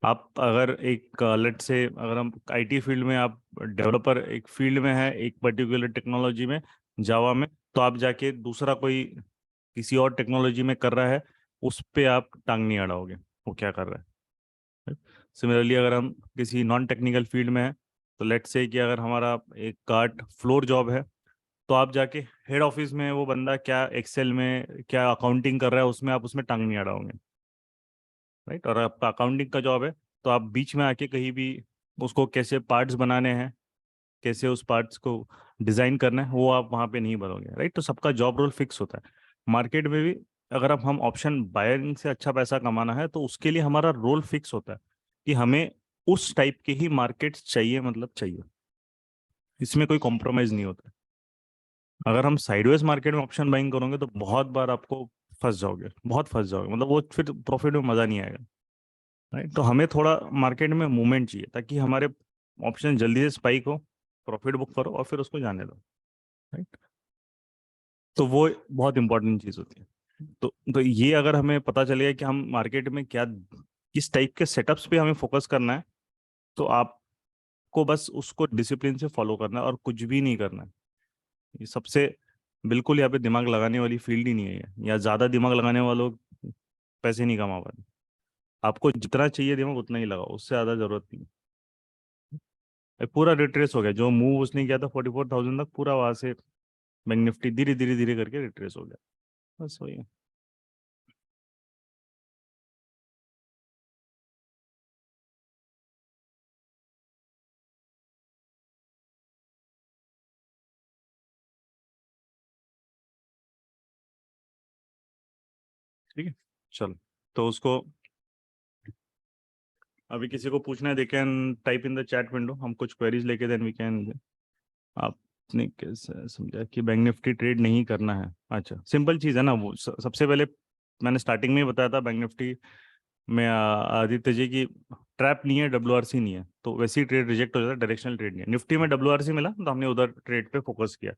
आप अगर एक लेट से अगर हम आईटी फील्ड में आप डेवलपर एक फील्ड में है एक पर्टिकुलर टेक्नोलॉजी में जावा में, तो आप जाके दूसरा कोई किसी और टेक्नोलॉजी में कर रहा है उस पे आप टांग नहीं अड़ाओगे वो क्या कर रहा है। सिमिलरली अगर हम किसी नॉन टेक्निकल फील्ड में है तो लेट से कि अगर हमारा एक कार्ट फ्लोर जॉब है तो आप जाके हेड ऑफिस में वो बंदा क्या एक्सेल में क्या अकाउंटिंग कर रहा है उसमें आप उसमें टांग नहीं अड़ाओगे, राइट। और आपका अकाउंटिंग का जॉब है तो आप बीच में आके कहीं भी उसको कैसे पार्ट्स बनाने हैं कैसे उस पार्ट्स को डिजाइन करना है वो आप वहाँ पे नहीं बनोगे, राइट। तो सबका जॉब रोल फिक्स होता है। मार्केट में भी अगर अब हम ऑप्शन बायरिंग से अच्छा पैसा कमाना है तो उसके लिए हमारा रोल फिक्स होता है कि हमें उस टाइप के ही मार्केट्स चाहिए, मतलब चाहिए, इसमें कोई कॉम्प्रोमाइज नहीं होता है। अगर हम साइडवेज मार्केट में ऑप्शन बाइंग करोगे तो बहुत बार आपको फंस जाओगे, बहुत फंस जाओगे, मतलब वो फिर प्रॉफिट में मजा नहीं आएगा, राइट। तो हमें थोड़ा मार्केट में मूवमेंट चाहिए ताकि हमारे ऑप्शन जल्दी से स्पाइक हो, प्रॉफिट बुक करो और फिर उसको जाने दो, राइट। तो वो बहुत इंपॉर्टेंट चीज़ होती है। तो ये अगर हमें पता चलेगा कि हम मार्केट में क्या किस टाइप के सेटअप्स पे हमें फोकस करना है तो आपको बस उसको डिसिप्लिन से फॉलो करना है और कुछ भी नहीं करना है। ये सबसे बिल्कुल यहाँ पे दिमाग लगाने वाली फील्ड ही नहीं है ये। या ज़्यादा दिमाग लगाने वालों पैसे नहीं कमा पाते। आपको जितना चाहिए दिमाग उतना ही लगाओ, उससे ज़्यादा जरूरत नहीं है। पूरा रिट्रेस हो गया, जो मूव उसने किया था 44,000 तक पूरा वहां से बैंक निफ्टी धीरे धीरे धीरे करके रिट्रेस हो गया, बस वही है। ठीक है, चलो। तो उसको अभी किसी को पूछना है they can type in the chat window, हम कुछ क्वेरीज लेके देन वी कैन। आपने कैसे समझा कि बैंक निफ्टी ट्रेड नहीं करना है? अच्छा, सिंपल चीज़ है ना वो। सबसे पहले मैंने स्टार्टिंग में ही बताया था बैंक निफ्टी में आदित्य जी की ट्रैप नहीं है, WRC नहीं है, तो वैसे ही ट्रेड रिजेक्ट हो जाता है। डायरेक्शनल ट्रेड नहीं है। निफ्टी में WRC मिला तो हमने उधर ट्रेड पे फोकस किया।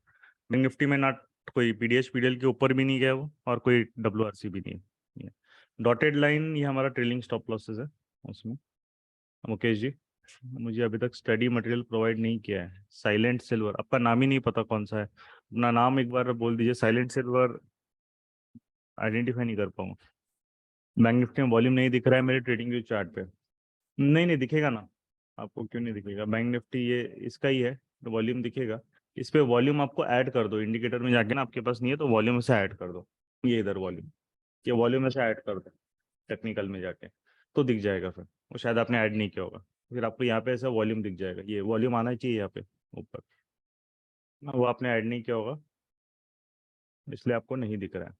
बैंक निफ्टी में ना कोई PDH PDL के ऊपर भी नहीं गया वो और कोई WRC भी नहीं है। डॉटेड लाइन ये हमारा ट्रेलिंग स्टॉप लॉसेस है उसमें। मुकेश जी, मुझे अभी तक स्टडी मटेरियल प्रोवाइड नहीं किया है। साइलेंट सिल्वर, आपका नाम ही नहीं पता कौन सा है, अपना नाम एक बार बोल दीजिए। साइलेंट सिल्वर आइडेंटिफाई नहीं कर पाऊंगा। बैंक निफ्टी में वॉल्यूम नहीं दिख रहा है मेरे ट्रेडिंग व्यू चार्ट पे। नहीं नहीं दिखेगा ना, आपको क्यों नहीं दिखेगा? बैंक निफ्टी ये इसका ही है तो वॉल्यूम दिखेगा। इस पे वॉल्यूम आपको ऐड कर दो इंडिकेटर में जाके ना, आपके पास नहीं है तो वॉल्यूम से ऐड कर दो। ये इधर वॉल्यूम, ये वॉल्यूम में से ऐड कर दो टेक्निकल में जाके, तो दिख जाएगा। फिर वो शायद आपने ऐड नहीं किया होगा, फिर आपको यहाँ पे ऐसा वॉल्यूम दिख जाएगा। ये वॉल्यूम आना चाहिए यहाँ पे ऊपर ना, वो आपने ऐड नहीं किया होगा इसलिए आपको नहीं दिख रहा है।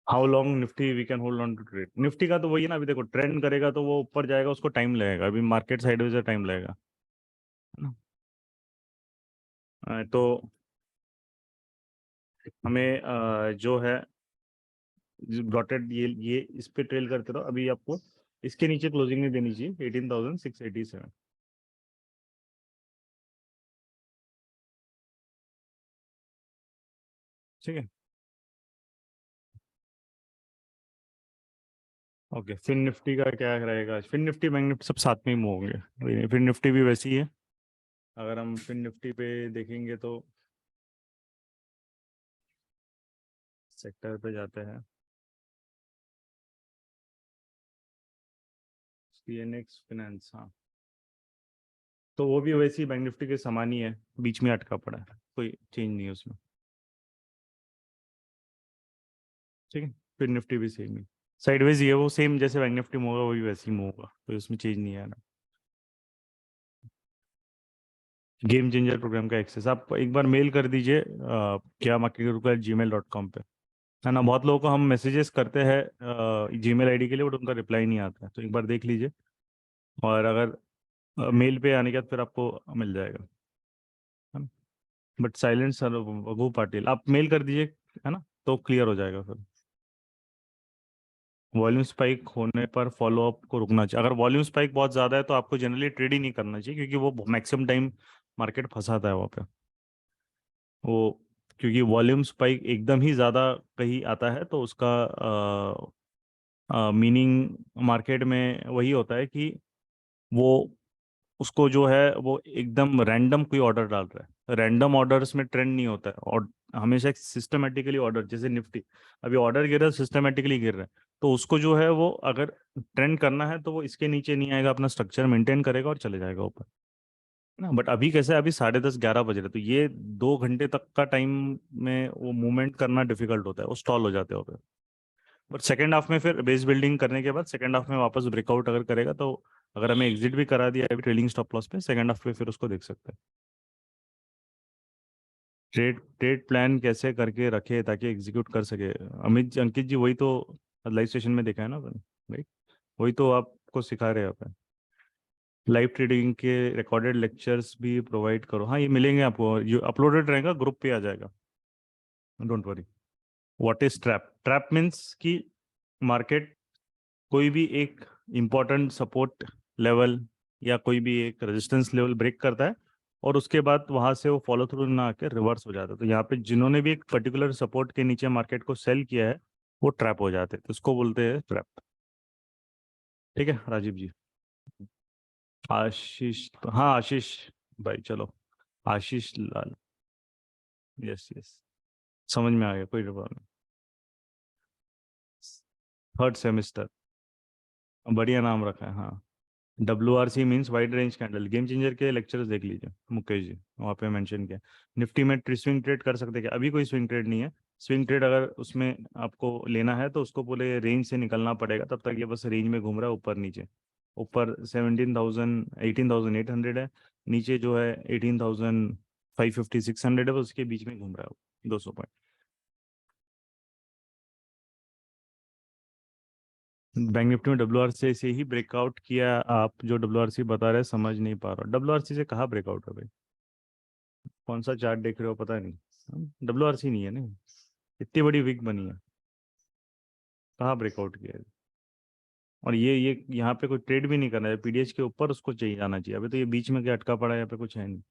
How long Nifty we can hold on to trade? Nifty का तो वही है ना, अभी देखो ट्रेंड करेगा तो वो ऊपर जाएगा, उसको टाइम लगेगा। अभी मार्केट साइडवेज से टाइम लगेगा, है ना। तो हमें जो है डॉटेड ये इस पे ट्रेल करते रहो। अभी आपको इसके नीचे क्लोजिंग नहीं देनी चाहिए 18,687। ठीक है, ओके। फिन निफ्टी का क्या रहेगा? फिन निफ्टी बैंक निफ्टी सब साथ में ही मूव होंगे। फिन निफ्टी भी वैसी ही है। अगर हम फिन निफ्टी पे देखेंगे तो सेक्टर पे जाते हैं, CNX फाइनेंस, हाँ। तो वो भी वैसी बैंक निफ्टी के समान ही है, बीच में अटका पड़ा है, कोई चेंज नहीं है उसमें। ठीक है, फिर निफ्टी भी सेम ही साइडवेज ही है, वो सेम जैसे बैंक निफ्टी में होगा वो भी वैसे ही मूव होगा, तो उसमें चेंज नहीं है ना। गेम चेंजर प्रोग्राम का एक्सेस आप एक बार मेल कर दीजिए क्या marketing@gmail.com पे, है ना। बहुत लोगों को हम मैसेजेस करते हैं जीमेल आईडी के लिए, बट उनका रिप्लाई नहीं आता है, तो एक बार देख लीजिए। और अगर मेल पे आने के बाद फिर आपको मिल जाएगा, है ना। But silent sir Raghu Patil आप मेल कर दीजिए, है ना, तो क्लियर हो जाएगा फिर। वॉल्यूम स्पाइक होने पर फॉलो अप को रुकना चाहिए। अगर वॉल्यूम स्पाइक बहुत ज़्यादा है तो आपको जनरली ट्रेड ही नहीं करना चाहिए, क्योंकि वो मैक्सिमम टाइम मार्केट फंसाता है वहाँ पे वो। क्योंकि वॉल्यूम स्पाइक एकदम ही ज़्यादा कहीं आता है तो उसका मीनिंग मार्केट में वही होता है कि वो उसको जो है वो एकदम रैंडम कोई ऑर्डर डाल रहा है। रैंडम ऑर्डर्स में ट्रेंड नहीं होता है, और हमेशा एक सिस्टमेटिकली ऑर्डर, जैसे निफ्टी अभी ऑर्डर गिर रहा है, सिस्टमेटिकली गिर रहा है, तो उसको जो है वो अगर ट्रेंड करना है तो वो इसके नीचे नहीं आएगा, अपना स्ट्रक्चर मेंटेन करेगा और चले जाएगा ऊपर ना। बट अभी कैसे है, अभी 10:30-11 बज रहे, तो ये 2 घंटे तक का टाइम में वो मूवमेंट करना डिफिकल्ट होता है, वो स्टॉल हो जाते हो। बट सेकेंड हाफ में फिर बेस बिल्डिंग करने के बाद सेकेंड हाफ में वापस ब्रेकआउट अगर करेगा तो, अगर हमें एग्जिट भी करा दिया अभी ट्रेलिंग स्टॉप लॉस पे, सेकेंड हाफ पे फिर उसको देख सकते हैं। ट्रेड ट्रेड प्लान कैसे करके रखे ताकि एग्जीक्यूट कर सके। अमित अंकित जी वही तो लाइव सेशन में देखा है ना अपन, राइट। वही तो आपको सिखा रहे हैं अपन। लाइव ट्रेडिंग के रिकॉर्डेड लेक्चर्स भी प्रोवाइड करो, हाँ ये मिलेंगे आपको, ये अपलोडेड रहेगा, ग्रुप पे आ जाएगा, don't worry. What is trap? Trap means कि मार्केट कोई भी एक इम्पोर्टेंट सपोर्ट लेवल या कोई भी एक रेजिस्टेंस लेवल ब्रेक करता है, और उसके बाद वहां से वो फॉलो थ्रू ना आके रिवर्स हो जाता है। तो यहाँ पे जिन्होंने भी एक पर्टिकुलर सपोर्ट के नीचे मार्केट को सेल किया है वो ट्रैप हो जाते हैं, तो उसको बोलते हैं ट्रैप। ठीक है राजीव जी। आशीष, हाँ आशीष भाई, चलो आशीष लाल, यस यस, समझ में आ गया, कोई प्रॉब्लम। थर्ड सेमेस्टर, बढ़िया नाम रखा है, हाँ। WRC means wide range candle. Game changer के लेक्चर्स देख लीजिए मुकेश जी, वहाँ पे मेंशन किया। निफ्टी में स्विंग ट्रेड कर सकते हैं क्या? अभी कोई स्विंग ट्रेड नहीं है। स्विंग ट्रेड अगर उसमें आपको लेना है तो उसको पूरे रेंज से निकलना पड़ेगा, तब तक ये बस रेंज में घूम रहा है ऊपर नीचे। ऊपर 17,000 18,800 है, नीचे जो है 18,550 600 है, बस उसके बीच में घूम रहा है वो, 200 पॉइंट। बैंक निफ्टी में WRC से ही ब्रेकआउट किया, आप जो WRC बता रहे हैं समझ नहीं पा रहा। WRC से कहाँ ब्रेकआउट है भाई? कौन सा चार्ट देख रहे हो पता नहीं। WRC नहीं है ना, इतनी बड़ी विक बनी है, कहाँ ब्रेकआउट किया है? और ये यहाँ पे कोई ट्रेड भी नहीं करना है, PDH के ऊपर उसको चाहिए जाना चाहिए। अभी तो ये बीच में क्या अटका पड़ा है, यहाँ पे कुछ है नहीं।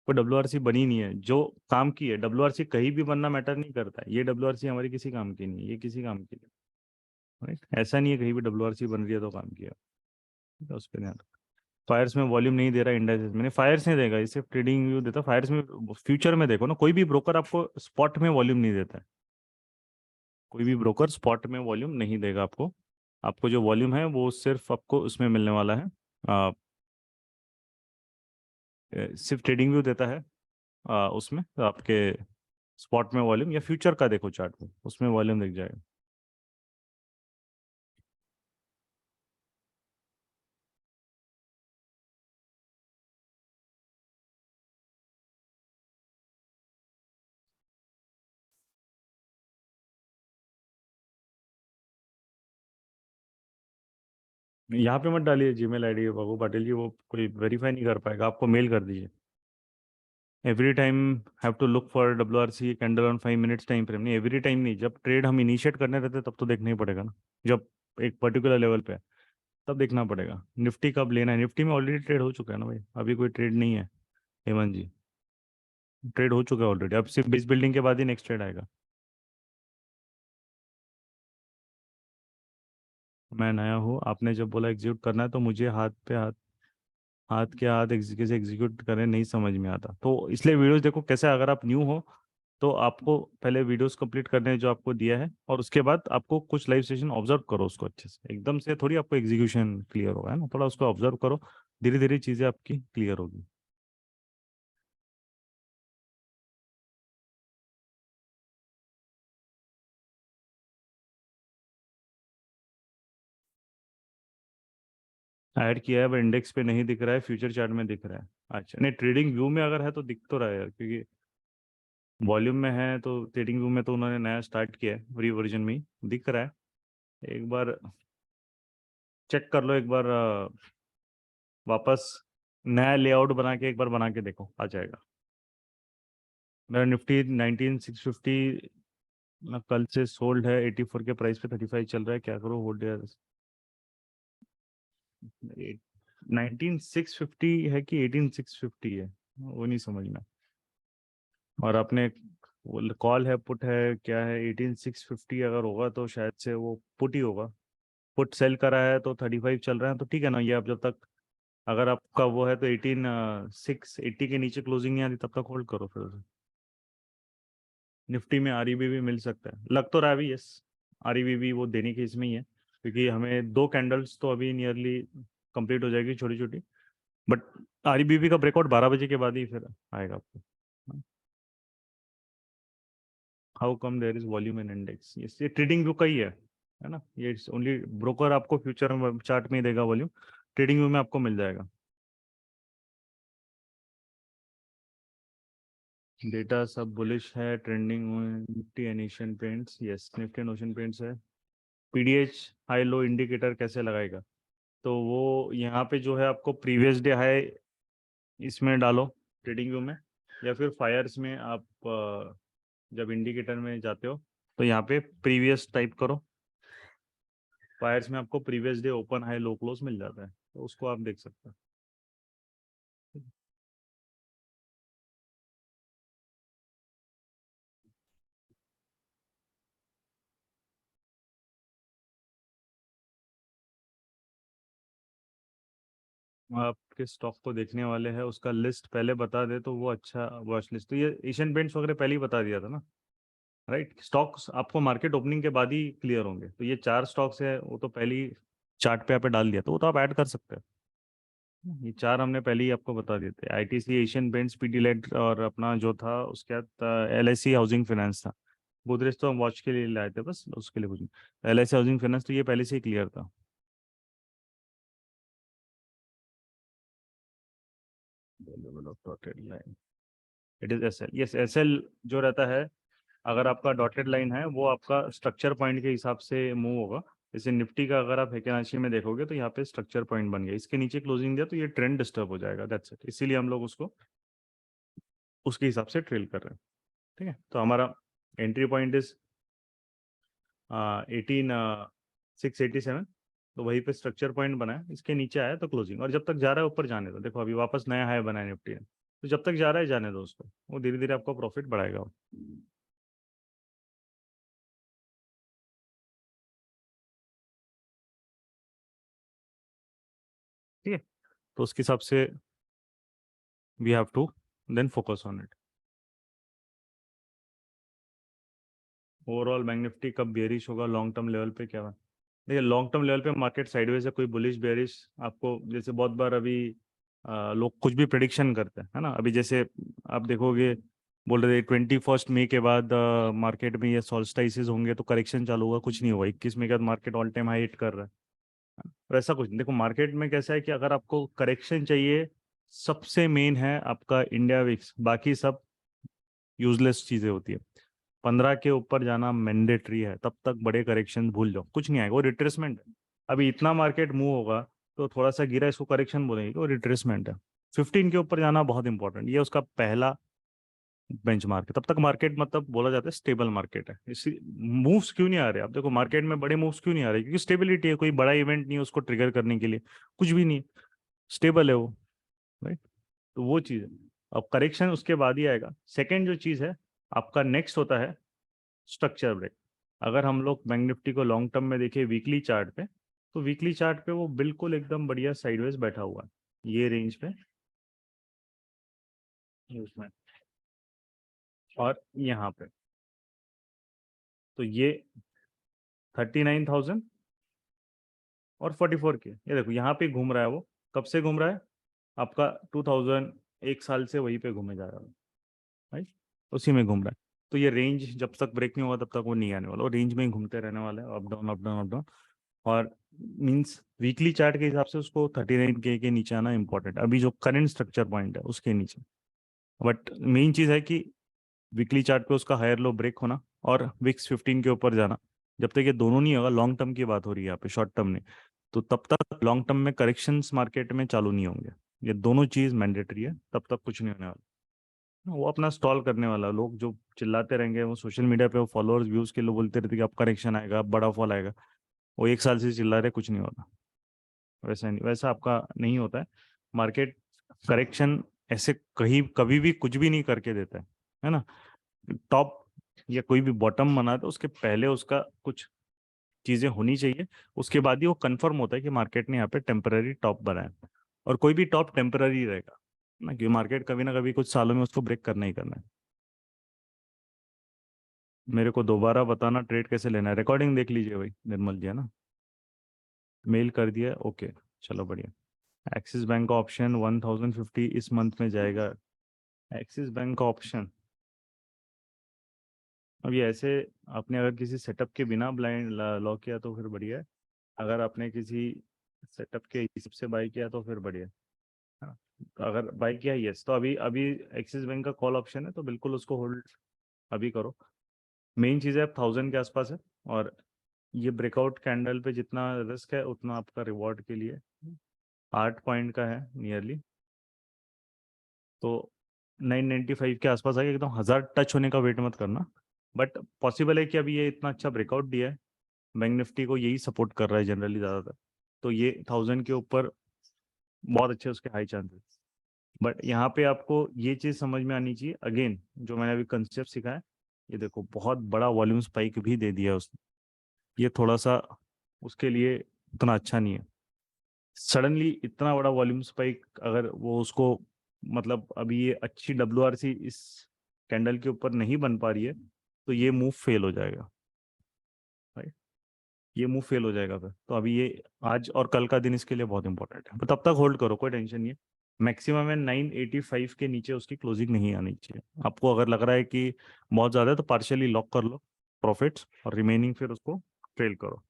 कोई WRC बनी नहीं है जो काम की है। WRC कहीं भी बनना मैटर नहीं करता है, ये WRC हमारी किसी काम की नहीं है, ये किसी काम की नहीं, राइट। ऐसा नहीं है कहीं भी WRC बन रही है तो काम किया, ठीक है, उस पर ध्यान। फायर्स में वॉल्यूम नहीं दे रहा इंडाइसेस, मैंने फायर्स नहीं देगा, इसे ट्रेडिंग व्यू देता फायर्स में। फ्यूचर में देखो ना, कोई भी ब्रोकर आपको स्पॉट में वॉल्यूम नहीं देता है, कोई भी ब्रोकर स्पॉट में वॉल्यूम नहीं देगा आपको। आपको जो वॉल्यूम है वो सिर्फ आपको उसमें मिलने वाला है, सिर्फ ट्रेडिंग व्यू देता है उसमें तो आपके स्पॉट में वॉल्यूम, या फ्यूचर का देखो चार्ट में, उसमें वॉल्यूम दिख जाएगा। यहाँ पे मत डालिए जीमेल आईडी बाबू पाटिल जी, वो कोई वेरीफाई नहीं कर पाएगा, आपको मेल कर दीजिए। Every time have to look for WRC candle on 5 minutes time frame, नहीं एवरी टाइम नहीं, जब ट्रेड हम इनिशिएट करने रहते हैं तब तो देखना ही पड़ेगा ना, जब एक पर्टिकुलर लेवल पे है तब देखना पड़ेगा। निफ्टी कब लेना है? निफ्टी में ऑलरेडी ट्रेड हो चुका है ना भाई, अभी कोई ट्रेड नहीं है हेमंत जी, ट्रेड हो चुका है ऑलरेडी, अब सिर्फ बेस बिल्डिंग के बाद ही नेक्स्ट ट्रेड आएगा। मैं नया हूँ, आपने जब बोला एग्जीक्यूट करना है तो मुझे हाथ पे हाथ, हाथ के हाथ कैसे एग्जीक्यूट करें नहीं समझ में आता, तो इसलिए वीडियोस देखो कैसे। अगर आप न्यू हो तो आपको पहले वीडियोस कंप्लीट करने हैं जो आपको दिया है, और उसके बाद आपको कुछ लाइव सेशन ऑब्जर्व करो उसको अच्छे से, एकदम से थोड़ी आपको एग्जीक्यूशन क्लियर होगा, है ना, थोड़ा उसको ऑब्जर्व करो, धीरे धीरे चीज़ें आपकी क्लियर होगी। ऐड किया है पर इंडेक्स पे नहीं दिख रहा है, फ्यूचर चार्ट में दिख रहा है। अच्छा, नहीं ट्रेडिंग व्यू में अगर है तो दिख तो रहा है यार, क्योंकि वॉल्यूम में है तो ट्रेडिंग व्यू में तो उन्होंने नया स्टार्ट किया है, फ्री वर्जन में ही दिख रहा है। एक बार चेक कर लो, एक बार वापस नया लेआउट बना के एक बार बना के देखो, आ जाएगा। मेरा निफ्टी 19650 कल से सोल्ड है, 84 के प्राइस पे 35 चल रहा है, क्या करो होल्ड यार। 19650 है कि 18650 है, वो नहीं समझना। और आपने कॉल है पुट है क्या है, 18650 अगर होगा तो शायद से वो पुट ही होगा। पुट सेल करा है तो 35 चल रहा है, तो ठीक है ना। ये आप जब तक अगर आपका वो है तो 18680 के नीचे क्लोजिंग नहीं आती तब तक होल्ड करो फिर उसे। निफ्टी में आरईबी भी मिल सकता है, लग तो रहा है भी, यस आरईबी भी वो देने के इसमें ही है, क्योंकि हमें 2 कैंडल्स तो अभी नियरली कंप्लीट हो जाएगी छोटी छोटी। बट आरईबी का ब्रेकआउट 12 बजे के बाद ही फिर आएगा आपको। How come there is volume in index, ये ट्रेडिंग व्यू का ही है ना। ये ओनली ब्रोकर आपको फ्यूचर चार्ट में ही देगा वॉल्यूम, ट्रेडिंग व्यू में आपको मिल जाएगा। डेटा सब बुलिश है, trending Nifty and Asian paints, yes Nifty and ocean paints है। पीडीएच हाई लो इंडिकेटर कैसे लगाएगा, तो वो यहाँ पे जो है आपको प्रीवियस डे हाई इसमें डालो ट्रेडिंग व्यू में, या फिर फायर्स में आप जब इंडिकेटर में जाते हो तो यहाँ पे प्रीवियस टाइप करो। फायर्स में आपको previous day open high low close मिल जाता है, तो उसको आप देख सकते हो। आपके स्टॉक को देखने वाले हैं, उसका लिस्ट पहले बता दे तो वो अच्छा वॉच लिस्ट। तो ये एशियन पेंट्स वगैरह पहले ही बता दिया था ना, राइट। स्टॉक्स आपको मार्केट ओपनिंग के बाद ही क्लियर होंगे, तो ये 4 स्टॉक्स है वो तो पहले ही चार्ट पे आप डाल दिया, तो वो तो आप ऐड कर सकते हैं। ये 4 हमने पहले ही आपको बता दिए थे, आईटीसी एशियन पेंट्स पीडीलेट और अपना जो था उसके बाद एलआईसी हाउसिंग फाइनेंस था। गोदरेज तो हम वॉच के लिए लाए थे बस, उसके लिए कुछ नहीं। एलआईसी हाउसिंग फाइनेंस तो ये पहले से ही क्लियर था। It is SL, yes SL जो रहता है, अगर आपका डॉटेड लाइन है वो आपका स्ट्रक्चर पॉइंट के हिसाब से मूव होगा। जैसे निफ्टी का अगर आप हेकेनाशी में देखोगे तो यहाँ पे स्ट्रक्चर पॉइंट बन गया, इसके नीचे क्लोजिंग दिया तो ये ट्रेंड डिस्टर्ब हो जाएगा, दैट्स इट। इसीलिए हम लोग उसको उसके हिसाब से ट्रेल कर रहे हैं, ठीक है। तो हमारा एंट्री पॉइंट इज 18687, तो वहीं पे स्ट्रक्चर पॉइंट बना है, इसके नीचे आया तो क्लोजिंग, और जब तक जा रहा है ऊपर जाने दो। देखो अभी वापस नया हाई बना है निफ्टी ने, तो जब तक जा रहा है जाने दो उसको, वो धीरे धीरे आपको प्रॉफिट बढ़ाएगा। ठीक है, तो उसके हिसाब से we have to then focus on it. Overall bank Nifty कब बेरिश होगा लॉन्ग टर्म लेवल पे, क्या देखिए लॉन्ग टर्म लेवल पे मार्केट साइडवेज है, कोई बुलिश बेरिश आपको जैसे बहुत बार अभी लोग कुछ भी प्रिडिक्शन करते हैं, है ना। अभी जैसे आप देखोगे बोल रहे थे 21 मई के बाद मार्केट में ये सॉल्स्टाइसिस होंगे तो करेक्शन चालू होगा, कुछ नहीं हुआ। 21 मई के बाद market all time high hit कर रहा है। वैसा कुछ नहीं, देखो मार्केट में कैसा है कि अगर आपको करेक्शन चाहिए, सबसे मेन है आपका इंडिया विक्स, बाकी सब यूजलेस चीजें होती है। 15 के ऊपर जाना मैंडेटरी है, तब तक बड़े करेक्शन भूल जाओ, कुछ नहीं आएगा, वो रिट्रेसमेंट है। अभी इतना मार्केट मूव होगा तो थोड़ा सा गिरा इसको करेक्शन बोलेंगे, वो रिट्रेसमेंट है। 15 के ऊपर जाना बहुत इंपॉर्टेंट, ये उसका पहला बेंचमार्क है। तब तक मार्केट मतलब बोला जाता है स्टेबल मार्केट है। इसी मूव्स क्यों नहीं आ रहे आप देखो मार्केट में, बड़े मूव्स क्यों नहीं आ रहे, क्योंकि स्टेबिलिटी है, कोई बड़ा इवेंट नहीं है उसको ट्रिगर करने के लिए, कुछ भी नहीं, स्टेबल है वो, राइट। तो वो चीज़ है। अब करेक्शन उसके बाद ही आएगा। सेकेंड जो चीज़ है आपका नेक्स्ट होता है स्ट्रक्चर ब्रेक। अगर हम लोग बैंक निफ्टी को लॉन्ग टर्म में देखें वीकली चार्ट पे, तो वीकली चार्ट पे वो बिल्कुल एकदम बढ़िया साइडवेज बैठा हुआ है, ये रेंज पे, उसमें और यहाँ पे। तो ये 39,000 और 44 के, ये देखो यहाँ पे घूम रहा है वो। कब से घूम रहा है आपका 2000, एक साल से वहीं पे घूमे जा रहा है, राइट, उसी में घूम रहा है। तो ये रेंज जब तक ब्रेक नहीं होगा तब तक वो नहीं आने वाला, वो रेंज में ही घूमते रहने वाला है, up down up down up down. और मींस वीकली चार्ट के हिसाब से उसको 39K के नीचे आना इंपॉर्टेंट, अभी जो करंट स्ट्रक्चर पॉइंट है उसके नीचे। बट मेन चीज है कि वीकली चार्ट पे उसका हायर लो ब्रेक होना और विक्स 15 के ऊपर जाना। जब तक ये दोनों नहीं होगा, लॉन्ग टर्म की बात हो रही है यहाँ पे, शॉर्ट टर्म नहीं, तो तब तक लॉन्ग टर्म में करेक्शंस मार्केट में चालू नहीं होंगे। ये दोनों चीज मैंडेटरी है, तब तक कुछ नहीं होने वाला। वो अपना स्टॉल करने वाला, लोग जो चिल्लाते रहेंगे वो सोशल मीडिया पे, वो फॉलोअर्स व्यूज के लोग बोलते रहते कि अब करेक्शन आएगा, अब बड़ा फॉल आएगा, वो एक साल से चिल्ला रहे, कुछ नहीं होता। वैसा नहीं, वैसा आपका नहीं होता है। मार्केट करेक्शन ऐसे कहीं कभी भी कुछ भी नहीं करके देता है ना। टॉप या कोई भी बॉटम बना तो उसके पहले उसका कुछ चीजें होनी चाहिए, उसके बाद ही वो कंफर्म होता है कि मार्केट ने यहाँ पे टेम्पररी टॉप बनाया। और कोई भी टॉप टेम्पररी रहेगा ना, क्योंकि मार्केट कभी ना कभी कुछ सालों में उसको ब्रेक करना ही करना है। मेरे को दोबारा बताना ट्रेड कैसे लेना है, रिकॉर्डिंग देख लीजिए भाई निर्मल जी, है ना। मेल कर दिया, ओके, चलो बढ़िया। एक्सिस बैंक का ऑप्शन 1050 इस मंथ में जाएगा। एक्सिस बैंक का ऑप्शन अब ये ऐसे, आपने अगर किसी सेटअप के बिना ब्लाइंड लॉक किया तो फिर बढ़िया है, अगर आपने किसी सेटअप के हिसाब से बाई किया तो फिर बढ़िया है। हाँ, तो अगर बाई किया यस, तो अभी अभी एक्सिस बैंक का कॉल ऑप्शन है, तो बिल्कुल उसको होल्ड अभी करो। मेन चीज़ है 1000 के आसपास है, और ये ब्रेकआउट कैंडल पे जितना रिस्क है उतना आपका रिवॉर्ड के लिए 8 पॉइंट का है नियरली, तो 995 के आसपास आएगा एकदम। 1000 टच होने का वेट मत करना, बट पॉसिबल है कि अभी ये इतना अच्छा ब्रेकआउट दिया है, बैंक निफ्टी को यही सपोर्ट कर रहा है जनरली ज़्यादातर, तो ये 1000 के ऊपर बहुत अच्छे उसके हाई चांसेस। बट यहाँ पे आपको ये चीज़ समझ में आनी चाहिए, अगेन जो मैंने अभी कंसेप्ट सीखा है, ये देखो बहुत बड़ा वॉल्यूम स्पाइक भी दे दिया उसने, ये थोड़ा सा उसके लिए उतना अच्छा नहीं है। सडनली इतना बड़ा वॉल्यूम स्पाइक अगर वो उसको, मतलब अभी ये अच्छी WRC इस कैंडल के ऊपर नहीं बन पा रही है, तो ये मूव फेल हो जाएगा, राइट। ये मूव फेल हो जाएगा फिर, तो अभी ये आज और कल का दिन इसके लिए बहुत इंपॉर्टेंट है, तो तब तक होल्ड करो, कोई टेंशन नहीं है। मैक्सिमम है 985 के नीचे उसकी क्लोजिंग नहीं आनी चाहिए। आपको अगर लग रहा है कि बहुत ज़्यादा है तो पार्शियली लॉक कर लो प्रॉफिट्स, और रिमेनिंग फिर उसको ट्रेल करो।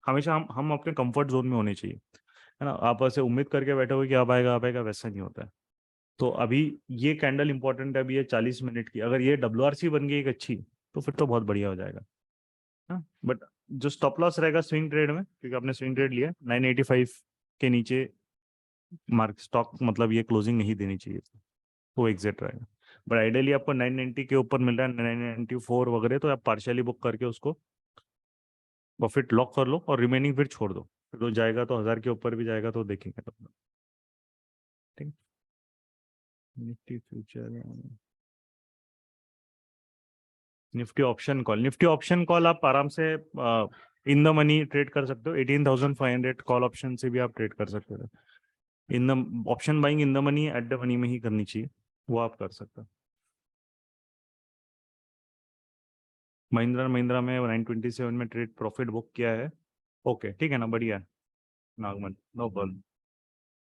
हमेशा हम अपने कंफर्ट जोन में होने चाहिए, है ना। आप ऐसे उम्मीद करके बैठे हो कि अब आएगा, वैसा नहीं होता है। तो अभी ये कैंडल इंपॉर्टेंट है, अभी ये 40 मिनट की, अगर ये WRC बन गई एक अच्छी, तो फिर तो बहुत बढ़िया हो जाएगा। हाँ, बट जो स्टॉप लॉस रहेगा स्विंग ट्रेड में, क्योंकि आपने स्विंग ट्रेड लिया 985 के नीचे, मार्क स्टॉक मतलब ये क्लोजिंग नहीं देनी चाहिए, वो एग्जिट रहेगा। बट आइडियली आपको 990 के ऊपर मिल रहा है, 994 वगैरह, तो आप पार्शियली बुक करके उसको प्रॉफिट लॉक कर लो, और रिमेनिंग फिर छोड़ दो, फिर तो जाएगा तो 1000 के ऊपर भी जाएगा तो देखेंगे तब। ठीक, Nifty future, Nifty option call आप आराम से इन द मनी ट्रेड कर सकते हो। 18,500 कॉल ऑप्शन से भी आप ट्रेड कर सकते हो। In the option buying in the money, at the money में ही करनी चाहिए, वो आप कर सकते हो। महिंद्रा में 927 में ट्रेड प्रॉफिट बुक किया है, ओके ठीक है ना, बढ़िया है। Nagaman, no problem.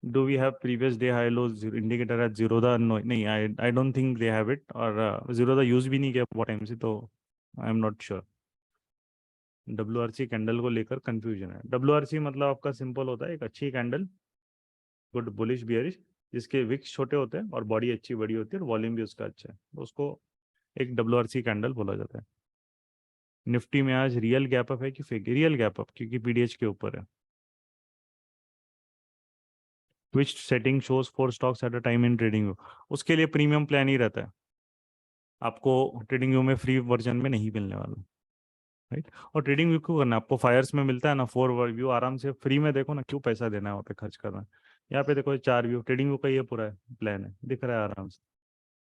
Do we have previous day high low indicator at Zerodha? No, नहीं, I don't think they have it, और जीरोधा यूज भी नहीं किया बहुत टाइम से, तो I am not sure. WRC candle को लेकर कंफ्यूजन है। WRC मतलब आपका सिंपल होता है, एक अच्छी कैंडल, गुड बुलिश बियरिश, जिसके विक्स छोटे होते हैं और बॉडी अच्छी बड़ी होती है और वॉल्यूम भी उसका अच्छा है, तो उसको एक WRC कैंडल बोला जाता है। निफ्टी में आज रियल गैप अप है कि फेक? रियल गैप अप, क्योंकि PDH के ऊपर है। Which setting shows 4 stocks at a time in trading view? उसके लिए प्रीमियम प्लान ही रहता है, आपको ट्रेडिंग व्यू में फ्री वर्जन में नहीं मिलने वाला, राइट। और ट्रेडिंग व्यू क्यों करना है? आपको फायर्स में मिलता है ना 4 व्यू, आराम से फ्री में देखो ना, क्यों पैसा देना है वहाँ पे, खर्च करना है। यहाँ पे देखो 4 व्यू, ट्रेडिंग व्यू का ये पूरा है प्लान है, दिख रहा है आराम से,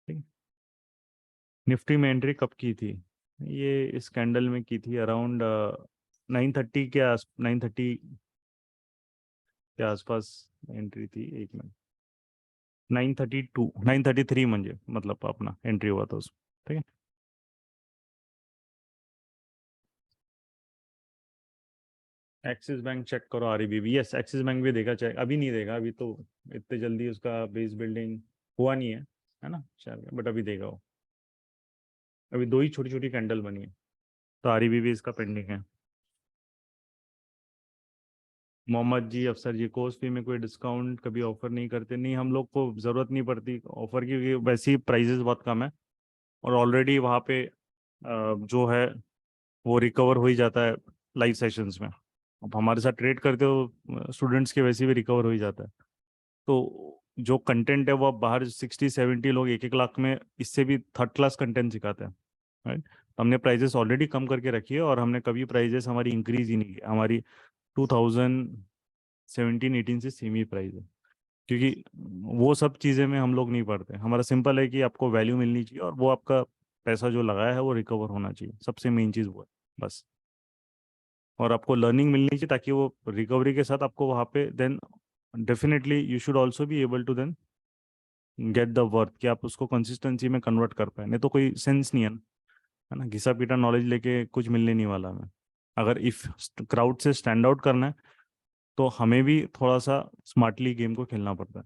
ठीक है। निफ्टी में एंट्री कब की थी? ये इस कैंडल में की थी अराउंड 930 के आसपास एंट्री थी, एक मिनट, 932 933 म्हणजे मतलब अपना एंट्री हुआ था उसमें, ठीक है। एक्सिस बैंक चेक करो, RBB, यस एक्सिस बैंक भी देगा, चाहे अभी नहीं देगा, अभी तो इतने जल्दी उसका बेस बिल्डिंग हुआ नहीं है ना, शायद, बट अभी देगा वो। अभी 2 ही छोटी छोटी कैंडल बनी है, तो RBB इसका पेंडिंग है। मोहम्मद जी, अफसर जी, कोर्स फी में कोई डिस्काउंट कभी ऑफर नहीं करते? नहीं, हम लोग को ज़रूरत नहीं पड़ती ऑफर की, क्योंकि वैसे ही प्राइजेस बहुत कम है और ऑलरेडी वहाँ पे जो है वो रिकवर हो ही जाता है लाइव सेशंस में। अब हमारे साथ ट्रेड करते हो स्टूडेंट्स के, वैसे भी रिकवर हो ही जाता है। तो जो कंटेंट है वो अब बाहर 60-70 लोग 1-1 लाख में इससे भी थर्ड क्लास कंटेंट सिखाते हैं, राइट। हमने प्राइजेस ऑलरेडी कम करके रखी है और हमने कभी प्राइजेस हमारी इंक्रीज ही नहीं की। हमारी 2017-18 से सेम ही प्राइस है, क्योंकि वो सब चीज़ें में हम लोग नहीं पढ़ते। हमारा सिंपल है कि आपको वैल्यू मिलनी चाहिए और वो आपका पैसा जो लगाया है वो रिकवर होना चाहिए, सबसे मेन चीज़ वो है बस। और आपको लर्निंग मिलनी चाहिए ताकि वो रिकवरी के साथ आपको वहाँ पे then definitely you should also be able to then get the worth, कि आप उसको कंसिस्टेंसी में कन्वर्ट कर पाए। नहीं तो कोई सेंस नहीं है ना, है ना। घिसा पीटा नॉलेज लेके कुछ मिलने नहीं वाला हमें। अगर इफ क्राउड से स्टैंड आउट करना है तो हमें भी थोड़ा सा स्मार्टली गेम को खेलना पड़ता है।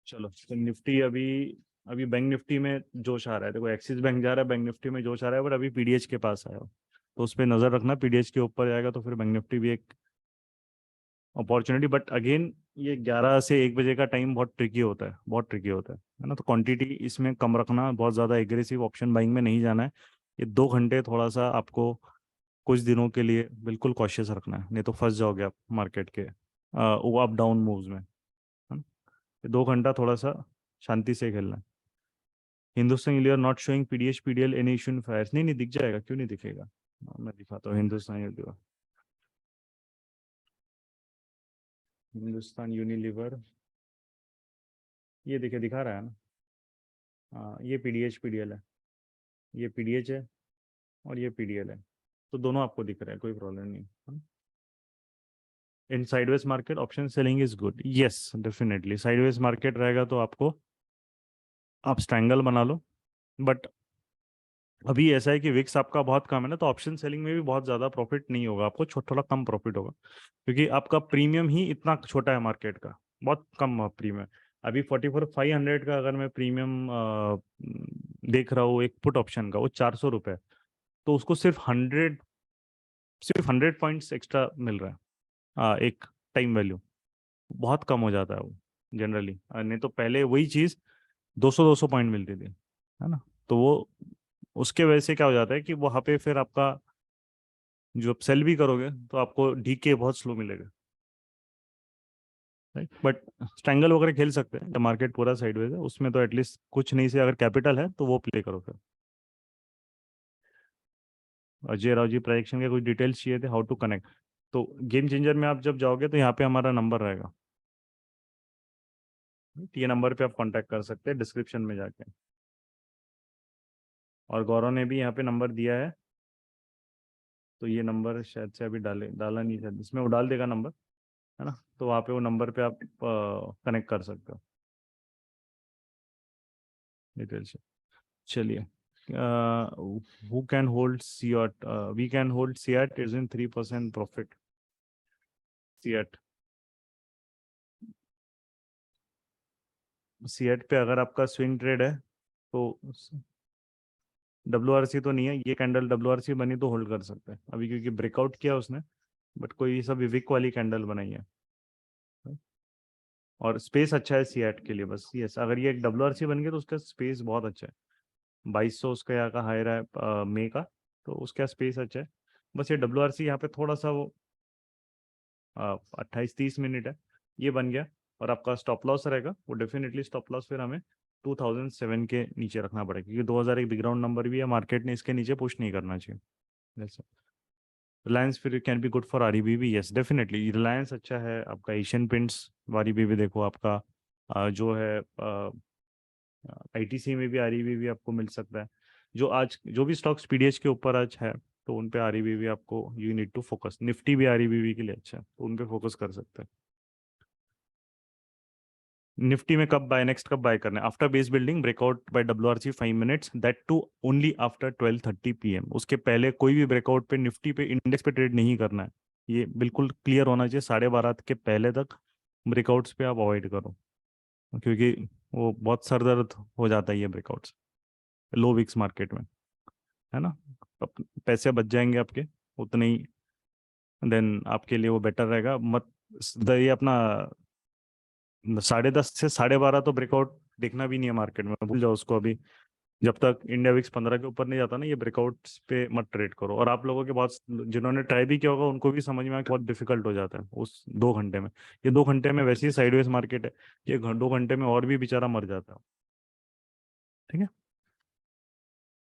चलो, तो निफ्टी अभी अभी बैंक निफ्टी में जोश आ रहा है। देखो, एक्सिस बैंक जा रहा है, बैंक निफ्टी में जोश आ रहा है, बट अभी पीडीएच के पास आया हो तो उस पर नजर रखना। पीडीएच के ऊपर जाएगा तो फिर बैंक निफ्टी भी एक अपॉर्चुनिटी। बट अगेन ये 11 से 1 बजे का टाइम बहुत ट्रिकी होता है, बहुत ट्रिकी होता है ना। तो क्वांटिटी इसमें कम रखना, बहुत ज़्यादा एग्रेसिव ऑप्शन बाइंग में नहीं जाना है। ये 2 घंटे थोड़ा सा आपको कुछ दिनों के लिए बिल्कुल कॉशियस रखना है, नहीं तो फंस जाओगे आप मार्केट के वो अप डाउन मूव्स में, है ना। ये 2 घंटा थोड़ा सा शांति से खेलना है। Hindustan Unilever not showing PDH PDL any issue in Fyers. नहीं नहीं, दिख जाएगा, क्यों नहीं दिखेगा। मैं दिखाता हूँ हिंदुस्तान यूनिलीवर। हिंदुस्तान यूनिलीवर ये दिखा रहा है ना। हाँ, ये पीडीएच पीडीएल है, ये पीडीएच है और ये पीडीएल है। तो दोनों आपको दिख रहा है, कोई प्रॉब्लम नहीं। In sideways market option selling is good, yes definitely. Sideways market रहेगा तो आपको आप स्ट्रैंगल बना लो। बट अभी ऐसा है कि विक्स आपका बहुत कम है ना, तो ऑप्शन सेलिंग में भी बहुत ज़्यादा प्रॉफिट नहीं होगा आपको, थोड़ा कम प्रॉफिट होगा, क्योंकि आपका प्रीमियम ही इतना छोटा है मार्केट का, बहुत कम प्रीमियम। अभी 44,500 का अगर मैं प्रीमियम देख रहा हूँ एक पुट ऑप्शन का, वो 400 रुपये। तो उसको सिर्फ 100 पॉइंट्स एक्स्ट्रा मिल रहा है, एक टाइम वैल्यू। बहुत कम हो जाता है वो जनरली। नहीं तो पहले वही चीज़ 200-200 पॉइंट मिलती थी, है ना। तो वो उसके वजह से क्या हो जाता है कि वहाँ पे फिर आपका जो आप सेल भी करोगे तो आपको डीके बहुत स्लो मिलेगा, राइट। बट स्ट्रैंगल वगैरह खेल सकते हैं जब मार्केट पूरा साइडवेज है, उसमें तो एटलीस्ट कुछ नहीं से अगर कैपिटल है तो वो प्ले करो फिर। अजय राव जी, प्राइजेक्शन के कुछ डिटेल्स चाहिए थे, हाउ टू कनेक्ट। तो गेम चेंजर में आप जब जाओगे तो यहाँ पे हमारा नंबर रहेगा, ये नंबर पे आप कांटेक्ट कर सकते हैं डिस्क्रिप्शन में जाके। और गौरव ने भी यहाँ पे नंबर दिया है, तो ये नंबर शायद से अभी डाला नहीं, शायद इसमें वो डाल देगा नंबर, है ना। तो वहाँ पे वो नंबर पे आप कनेक्ट कर सकते हो डिटेल से। चलिए, who can hold CEAT? We can hold CEAT is in 3% profit. CEAT पे अगर आपका स्विंग ट्रेड है तो WRC तो नहीं है, ये कैंडल WRC बनी तो होल्ड कर सकते हैं अभी, क्योंकि ब्रेकआउट किया उसने। बट कोई सब विक वाली कैंडल बनाई है और स्पेस अच्छा है सीएट के लिए बस। यस, अगर ये एक WRC बन गया तो उसका स्पेस बहुत अच्छा है। 2200 उसका यहाँ का हायर है मई का, तो उसका स्पेस अच्छा है। बस ये WRC यहाँ पे थोड़ा सा वो 28-30 मिनट है, ये बन गया और आपका स्टॉप लॉस रहेगा। वो डेफिनेटली स्टॉप लॉस फिर हमें 2007 के नीचे रखना पड़ेगा, क्योंकि 2000 एक बिगराउंड नंबर भी है, मार्केट ने इसके नीचे पुश नहीं करना चाहिए। जैसे रिलायंस फिर can be good for REBV, yes definitely Reliance अच्छा है आपका। एशियन पेंट्स आरईबीवी देखो आपका जो है आईटीसी में भी आरईबीवी आपको मिल सकता है। जो आज जो भी स्टॉक्स पीडीएच के ऊपर आज है तो उन पे आरईबीवी आपको you need to focus. Nifty भी आरईबीवी के लिए अच्छा है, तो उन पे फोकस कर सकते हैं। निफ्टी में कब बाय, नेक्स्ट कब बाय करना है? After base building breakout buy WRC 5 minutes, that too only after 12:30 PM। उसके पहले कोई भी ब्रेकआउट पे निफ्टी पे इंडेक्स पे ट्रेड नहीं करना है, ये बिल्कुल क्लियर होना चाहिए। 12:30 के पहले तक ब्रेकआउट्स पे आप अवॉइड करो, क्योंकि वो बहुत सरदर्द हो जाता है ये ब्रेकआउट्स लो विक्स मार्केट में, है ना। पैसे बच जाएंगे आपके उतने ही देन आपके लिए वो बेटर रहेगा। मत ये अपना 10:30 से 12:30 तो ब्रेकआउट देखना भी नहीं है मार्केट में, भूल जाओ उसको अभी। जब तक इंडिया विक्स 15 के ऊपर नहीं जाता ना, ये ब्रेकआउट्स पे मत ट्रेड करो। और आप लोगों के बहुत जिन्होंने ट्राई भी किया होगा उनको भी समझ में आया कि बहुत डिफिकल्ट हो जाता है उस 2 घंटे में। ये 2 घंटे में वैसे ही साइडवेज मार्केट है, ये 2 घंटे में और भी बेचारा मर जाता है। ठीक है,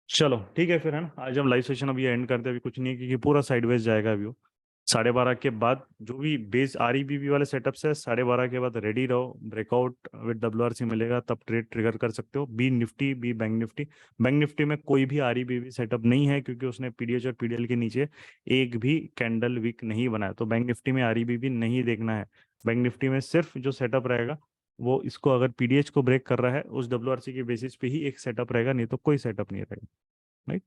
चलो ठीक है फिर, है ना। आज हम लाइव सेशन अभी एंड करते हैं, अभी कुछ नहीं है क्योंकि पूरा साइडवेज जाएगा अभी वो। 12:30 के बाद जो भी बेस REBB वाले सेटअप्स है, 12:30 के बाद रेडी रहो। ब्रेकआउट विद WRC मिलेगा तब ट्रेड ट्रिगर कर सकते हो। Be Nifty, be bank Nifty. Bank Nifty में कोई भी REBB सेटअप नहीं है क्योंकि उसने PDH और PDL के नीचे एक भी कैंडल वीक नहीं बनाया, तो बैंक निफ्टी में REBB नहीं देखना है। बैंक निफ्टी में सिर्फ जो सेटअप रहेगा वो, इसको अगर PDH को ब्रेक कर रहा है उस WRC के बेसिस पे ही एक सेटअप रहेगा, नहीं तो कोई सेटअप नहीं रहेगा, राइट।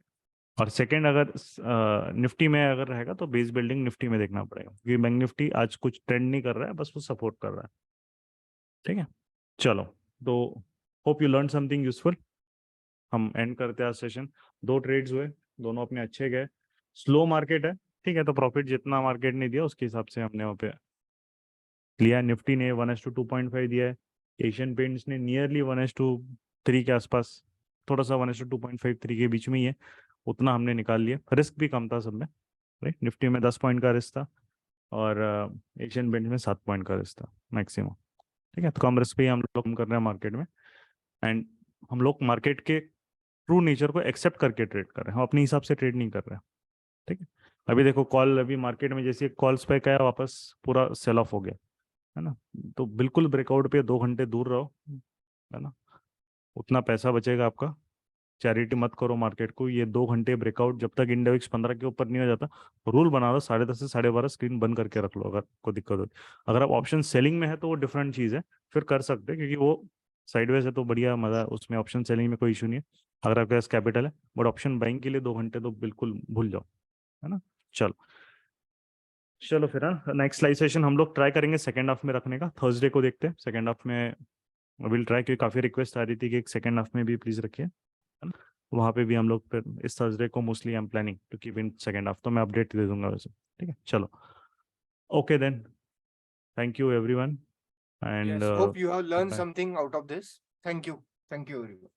और सेकंड, अगर निफ्टी में अगर रहेगा तो बेस बिल्डिंग निफ्टी में देखना पड़ेगा क्योंकि बैंक निफ्टी आज कुछ ट्रेंड नहीं कर रहा है, बस वो सपोर्ट कर रहा है। ठीक है, चलो, तो hope you learn something useful. हम एंड करते हैं आज सेशन। 2 ट्रेड्स हुए, दोनों अपने अच्छे गए। स्लो मार्केट है, ठीक है, तो प्रॉफिट जितना मार्केट ने दिया उसके हिसाब से हमने वहाँ पे लिया। निफ्टी ने 1:2.5 दिया है। एशियन पेंट्स ने नियरली 1:3 के आसपास, थोड़ा सा 1:2.53 के बीच में ही है, उतना हमने निकाल लिया। रिस्क भी कम था सब में, राइट। निफ्टी में 10 पॉइंट का रिस्क था और एशियन पेंट्स में 7 पॉइंट का रिस्क था मैक्सिमम। ठीक है, तो कम रिस्क पे ही हम लोग कम कर रहे हैं मार्केट में। एंड हम लोग मार्केट के ट्रू नेचर को एक्सेप्ट करके ट्रेड कर रहे हैं, हम अपने हिसाब से ट्रेड नहीं कर रहे हैं। ठीक है, अभी देखो कॉल, अभी मार्केट में जैसे कॉल स्पाइक आया वापस पूरा सेल ऑफ हो गया, है ना। तो बिल्कुल ब्रेकआउट पे 2 घंटे दूर रहो, है ना, उतना पैसा बचेगा आपका। चैरिटी मत करो मार्केट को। ये 2 घंटे ब्रेकआउट, जब तक इंडेक्स 15 के ऊपर नहीं हो जाता, रूल बना लो 10:30 से 12:30 स्क्रीन बंद करके रख लो, अगर कोई दिक्कत हो। अगर आप ऑप्शन सेलिंग में है तो वो डिफरेंट चीज़ है, फिर कर सकते हैं क्योंकि वो साइडवेज है तो बढ़िया मजा है उसमें। ऑप्शन सेलिंग में कोई इशू नहीं है अगर आपके पास कैपिटल है, बट ऑप्शन बाइंग के लिए 2 घंटे तो बिल्कुल भूल जाओ, है ना। चलो चलो फिर, हाँ, नेक्स्ट लाइव सेशन हम लोग ट्राई करेंगे सेकेंड हाफ में रखने का। थर्सडे को देखते हैं सेकेंड हाफ में, विल ट्राई, क्योंकि काफ़ी रिक्वेस्ट आ रही थी कि एक सेकेंड हाफ में भी प्लीज़ रखिए, है ना। वहाँ पे भी हम लोग फिर इस थर्सडे को mostly I am planning to keep in second half, तो मैं अपडेट दे दूंगा वैसे। ठीक है, चलो, okay then, thank you everyone and Yes, hope you have learned bye. something out of this. Thank you. Thank you, everyone.